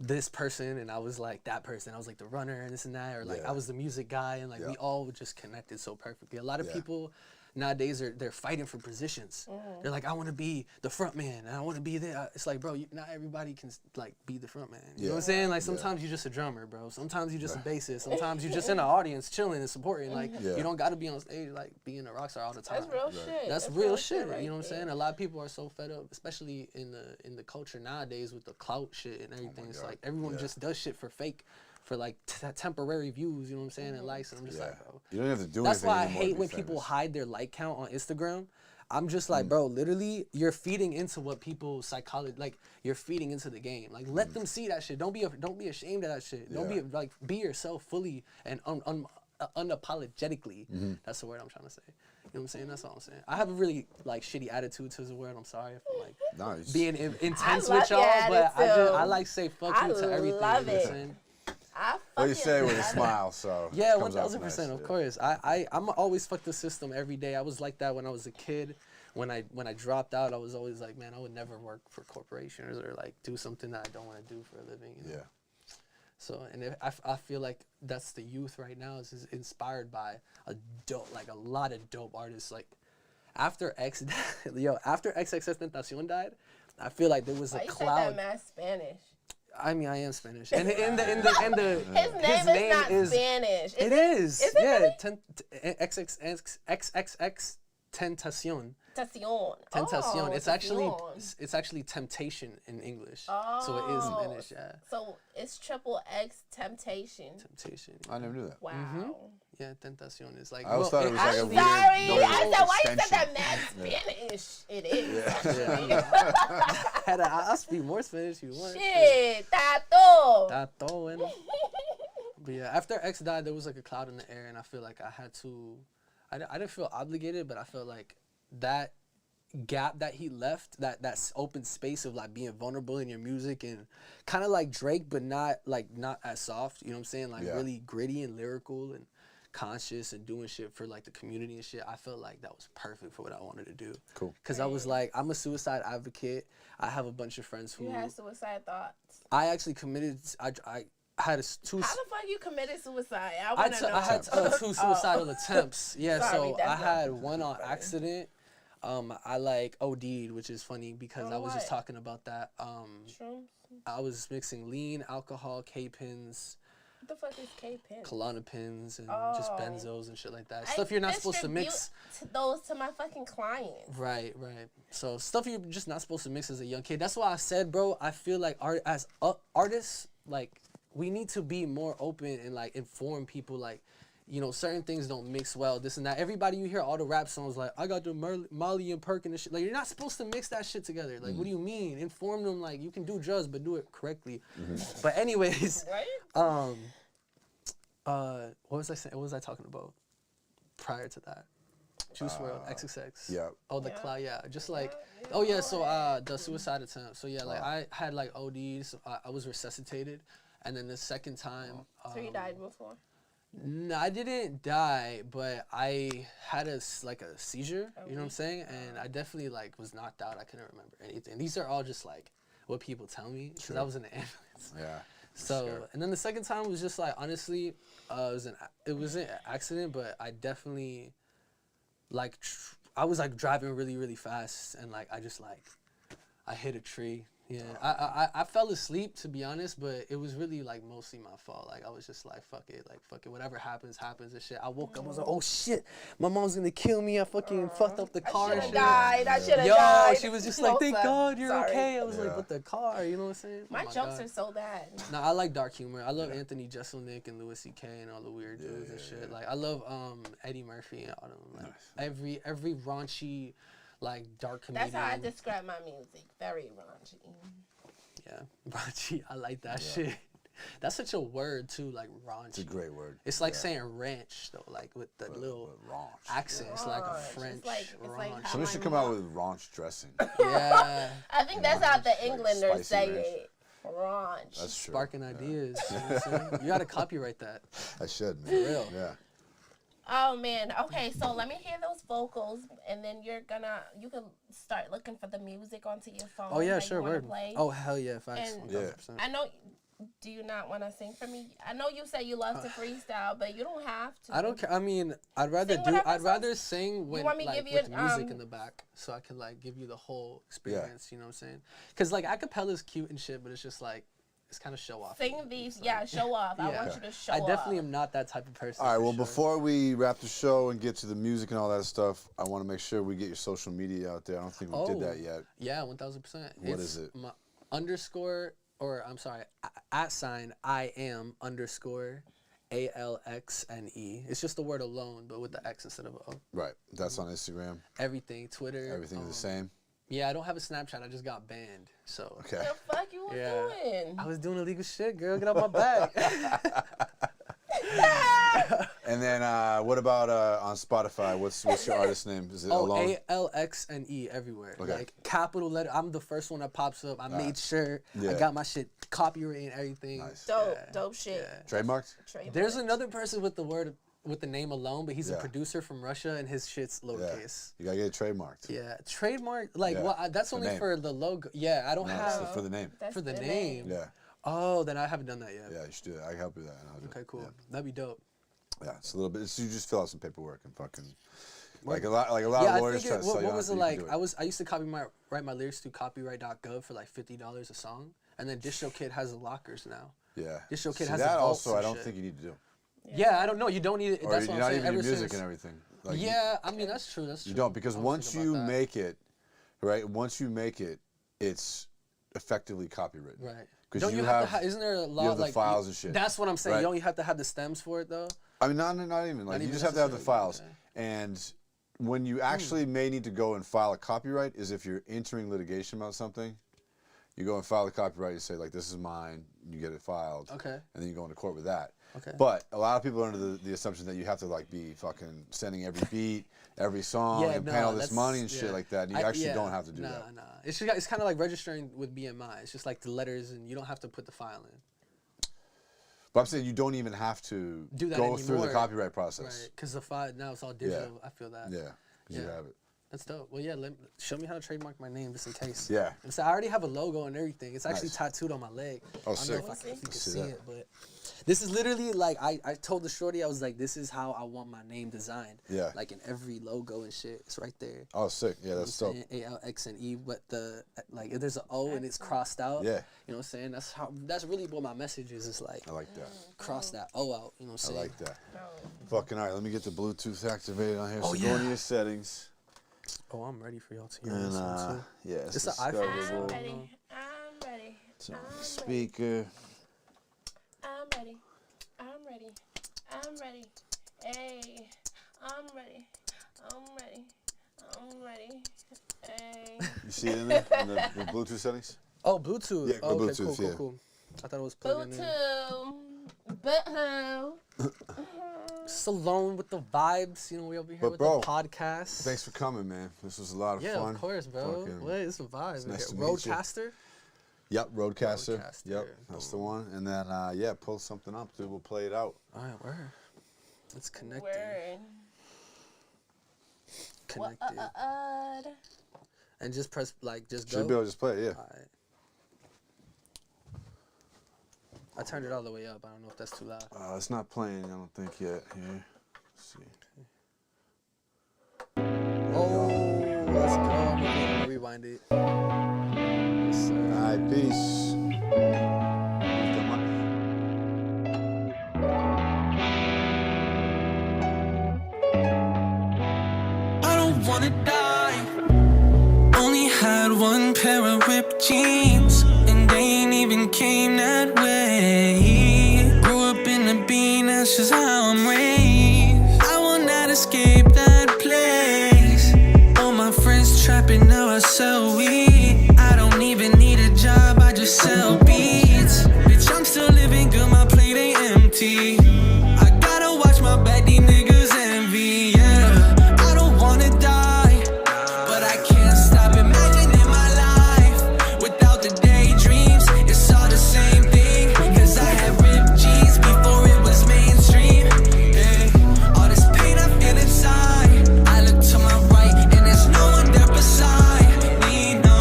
this person and I was like that person. I was like the runner and this and that, or like I was the music guy, and like we all just connected so perfectly. A lot of people nowadays they're fighting for positions. They're like, I want to be the front man and I want to be there. It's like, bro, not everybody can like be the front man. You know what I'm saying? Like sometimes you're just a drummer, bro. Sometimes you're just a bassist. Sometimes you're just in the audience chilling and supporting. Like you don't got to be on stage like being a rock star all the time. That's real shit. That's real shit. right You know what I'm there. saying? A lot of people are so fed up, especially in the culture nowadays with the clout shit and everything. It's like everyone just does shit for fake. For like temporary views, you know what I'm saying, and likes, and I'm just like, bro. You don't have to do That's anything why I anymore to hate be when people famous. hide their like count on Instagram. I'm just like, bro, literally, you're feeding into what people's psychology, like, you're feeding into the game. Like, let them see that shit. Don't be ashamed of that shit. Don't be like, be yourself fully and unapologetically. That's the word I'm trying to say. You know what I'm saying? That's all I'm saying. I have a really like shitty attitude to the word. I'm sorry if I'm like No, it's- being intense love with y'all, your but attitude. I like say fuck you to everything. love You know what I'm it. saying? I Well, you fucking say it with a love it. smile, so Yeah, it comes out 1000%, nice, of yeah. course. I'm always fuck the system every day. I was like that when I was a kid. When I dropped out, I was always like, man, I would never work for corporations or like do something that I don't want to do for a living. You know? Yeah. So, and I feel like that's the youth right now is inspired by a lot of dope artists. Like after after XXXTentacion died, I feel like there was Why a you said cloud. that mad Spanish? I mean, I am Spanish, and His name is not Spanish. It is. Is it Yeah, really? XXX Tentacion. Tentacion. Tentacion. Oh, It's actually temptation in English. So it is Oh. Spanish. Yeah. So it's triple X temptation. Temptation. I never knew that. Wow. Yeah, tentacion is like. I always thought it was like a I'm weird sorry. little I said, why you said extension. that mad Spanish? It is. I'll speak more Spanish if you want. Shit, tato. Tato, bueno. But yeah, after X died, there was like a cloud in the air, and I feel like I had to. I didn't feel obligated, but I felt like that gap that he left, that open space of like being vulnerable in your music and kind of like Drake, but not as soft. You know what I'm saying? Like really gritty and lyrical and conscious and doing shit for like the community and shit. I felt like that was perfect for what I wanted to do. Cool. Cause I was like, I'm a suicide advocate. I have a bunch of friends who You had suicide thoughts. I actually committed. I had two. How the fuck you committed suicide? I want to know. I had two suicidal attempts. Yeah, Sorry, so that's I not had one on accident. I like OD'd, which is funny because I was just what? talking about that. Shrooms? I was mixing lean, alcohol, K-pins, What the fuck is K-pin? Klonopins, and just benzos and shit like that. I Stuff you're not supposed to mix. those to my fucking clients. Right. So stuff you're just not supposed to mix as a young kid. That's why I said, bro, I feel like artists, like, we need to be more open and like inform people. Like, you know, certain things don't mix well, this and that. Everybody you hear all the rap songs like, I got the Molly and Perk and this shit. Like, you're not supposed to mix that shit together. Like, what do you mean? Inform them, like, you can do drugs, but do it correctly. But anyways, Right? what was I saying? What was I talking about prior to that? Juice WRLD, XXX. Yeah. Oh, the cloud, yeah. Just like, oh yeah, so the suicide attempt. So yeah, like I had like ODs. I was resuscitated, and then the second time. So you died before? No, I didn't die, but I had a seizure. You know what I'm saying? And I definitely like was knocked out. I couldn't remember anything. These are all just like what people tell me because I was in the ambulance. Yeah. So and then the second time was just like honestly, it was an accident, but I definitely like I was like driving really fast and like I hit a tree. Yeah, I fell asleep to be honest, but it was really like mostly my fault. Like I was just like fuck it, whatever happens and shit. I woke up, I was like, oh shit, my mom's gonna kill me. I fucking fucked up the car. I should have died. She was just like, thank God you're Sorry. okay. I was like, but the car, you know what I'm saying? My Oh jokes God. are so bad. No, I like dark humor. I love Anthony Jeselnik and Louis C.K. and all the weird dudes and shit. Like I love Eddie Murphy and all of them. Like every raunchy, like dark comedian. That's how I describe my music. Very raunchy. Yeah, raunchy. I like that shit. That's such a word too, like raunchy. It's a great word. It's like saying ranch though, like with the little raunch. accent. It's like a Raunch. French It's like raunch. how Somebody should come out with raunch dressing. Yeah, I think that's how the Englanders spicy say ranch. it. Raunch. That's true. sparking ideas. You know what I'm saying? You gotta copyright that. I should, man. real. Yeah. Oh man. Okay, so let me hear those vocals, and then you can start looking for the music onto your phone. Oh yeah, that sure, you wanna word. play. Oh hell yeah, facts. And- 1000%. I know. Do you not want to sing for me? I know you say you love to freestyle, but you don't have to. I don't care. I mean, I'd rather Sing whatever I'd songs- rather sing when want me to like give you with an, music in the back, so I can like give you the whole experience. You know what I'm saying? Because like acapella's cute and shit, but it's just like it's kind of show off. Sing these, yeah, show off. I Yeah. want you to show I off. definitely am not that type of person. All right. for Well, sure. before we wrap the show and get to the music and all that stuff, I want to make sure we get your social media out there. I don't think we did that yet. Yeah, 1000%. What is it? My underscore, or I'm sorry, at sign I am underscore ALXNE. It's just the word alone, but with the X instead of a O. Right. That's on Instagram. Everything, Twitter. Everything's the same. Yeah, I don't have a Snapchat. I just got banned. So Okay. What the fuck you was doing? I was doing illegal shit, girl. Get off my back. And then what about on Spotify? What's your artist name? Is it Alone? ALXNE everywhere. Okay. Like capital letter. I'm the first one that pops up. I made sure Yeah. I got my shit copyrighted and everything. Nice. Dope shit. Trademarked? Trademark. There's another person with the name alone, but he's a Yeah. producer from Russia and his shit's Yeah. lowercase. You gotta get it trademarked. Yeah, trademark. Like, Yeah. well, that's The only name. for the logo. Yeah, I don't No, have it's for the name. That's for the name. Yeah. Oh, then I haven't done that yet. Yeah, you should do that. I can help you with that. And I'll do Okay, it. cool. Yeah. That'd be dope. Yeah, it's a little bit. So you just fill out some paperwork and fucking like a lot Yeah, of I lawyers think try to sell what you on was it. it but like? you can do it. I used to write my lyrics through copyright.gov for like $50 a song, and then DistroKid has the lockers now. Yeah. DistroKid See, has the that vaults also and I don't shit. think you need to do. Yeah, I don't know. You don't need it. Or That's you're what not I'm saying. even Ever your music since, and everything. Like, yeah, I mean that's true. That's true. You don't because I was once thinking you about that. make it, right? Once you make it, it's effectively copywritten. Right. Because Don't you have to? Isn't there a law have the like files and shit. That's what I'm saying. Right. Don't you have to have the stems for it though? I mean, not even like you even just have to have the necessarily, files. okay. And when you actually may need to go and file a copyright is if you're entering litigation about something. You go and file the copyright. You say like, "This is mine." You get it filed. Okay. And then you go into court with that. Okay. But a lot of people are under the assumption that you have to like be fucking sending every beat, every song, and paying all this that's- money and shit yeah. like that. And you actually don't have to do that. Nah. It's kind of like registering with BMI. It's just like the letters, and you don't have to put the file in. But I'm saying you don't even have to Do that go through the anymore. copyright process. Right. Because the file now it's all digital. I feel that. Yeah. 'Cause you Yeah. have it. That's dope. Well, yeah. Show me how to trademark my name just in case. Yeah. And so I already have a logo and everything. It's actually Nice. tattooed on my leg. Oh, I don't know sick. if you can See see that. it, but this is literally like I told the shorty I was like, this is how I want my name designed. Yeah. Like in every logo and shit. It's right there. Oh, sick. Yeah, that's dope. ALXNE, but like if there's an O and it's crossed out. Yeah. You know what I'm saying? That's really what my message is. It's like I like that. cross that O out. You know what I'm I saying? like that. Fucking all right. Let me get the Bluetooth activated on here. Oh, So go yeah. into your settings. Oh, I'm ready for y'all to hear And this one too. yeah, It's an iPhone. I'm discoverable. ready. I'm ready. It's on I'm the ready. speaker. I'm ready. I'm ready. I'm ready. Hey, I'm ready. Hey. You see it in there in the Bluetooth settings? Oh, Bluetooth. Yeah, Oh, okay, Bluetooth, cool, yeah. cool. I thought it was plugged in. Butthole. Just alone with the vibes. You know, we over here But with bro, the podcast. Thanks for coming, man. This was a lot of Yeah, fun. of course, bro. Fucking- What? It's a vibe. it's nice to meet you. Roadcaster? Yep, Roadcaster. Roadcaster. Yep, that's the one. And then, yeah, pull something up, dude. We'll play it out. All right, word. Let's connect. Word. Connected. And just press, like, just go. Should be able to just play it, yeah. All right. I turned it all the way up. I don't know if that's too loud. It's not playing, I don't think yet. Here, let's see. Oh, let's go. I'm gonna rewind it. Yes, sir. All right, peace. I don't wanna die. Only had one pair of ripped jeans, and they ain't even came that way. Grew up in the bean, that's just how I'm raised. I will not escape that place. All my friends trapping, now I sell weed. I don't even need a job, I just sell beats. Bitch, I'm still living good, my plate ain't empty. I gotta watch my back, these niggas envy, yeah. I don't wanna die, but I can't stop imagining my life without the daydreams. It's all the same thing, cause I had ripped jeans before it was mainstream. Yeah. All this pain I feel inside, I look to my right and there's no one there beside me, no.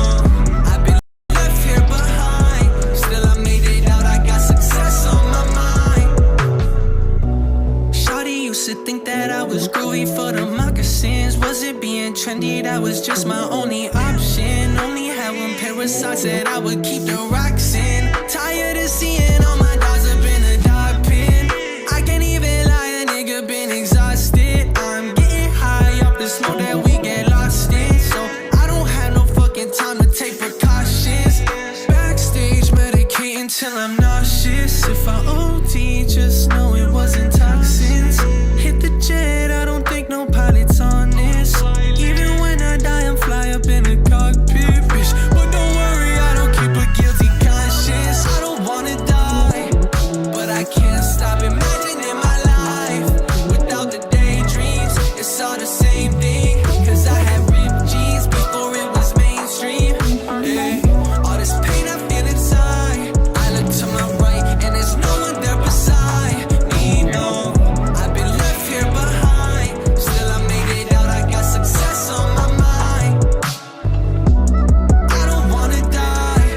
I've been left here behind, still I made it out, I got success on my mind. Shawty used to think that I was groovy for the moccasins. Wasn't being trendy, that was just my only option. Only had one pair of socks that I would keep the rocks in. Tired of seeing all my dogs up in a dog pen. I can't even lie, a nigga been exhausted. I'm getting high off the smoke that we get lost in. So I don't have no fucking time to take precautions. Backstage medicating till I'm nauseous. If I OD, just know it wasn't toxins. Hit the jet, I don't think no pilot's on this. Even when I die, I'm fly up in a cockpit, bitch. But don't worry, I don't keep a guilty conscience. I don't wanna die, but I can't stop imagining my life without the daydreams. It's all the same thing, cause I had ripped jeans before it was mainstream. Yeah. All this pain I feel inside, I look to my right and there's no one there beside me, no. I've been left here behind, still I made it out, I got success on my mind. I don't wanna die,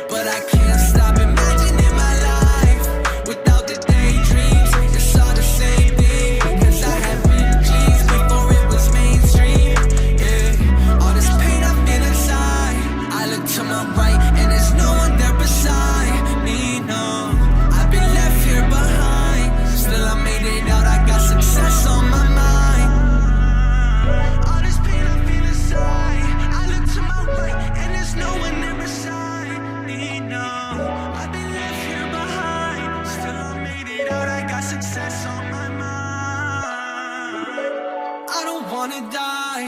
but I can't stop imagining my life without the daydreams. It's all the same thing, cause I had ripped jeans before it was mainstream. Yeah, all this pain I feel inside, I look to my right and there's no one there beside me, no. I've been left here behind, still I made it out, I got success on my mind. All this pain I feel inside, I look to my right and there's no one there beside me, no. I've been left here behind, still I made it out, I got success on my mind. I don't wanna die,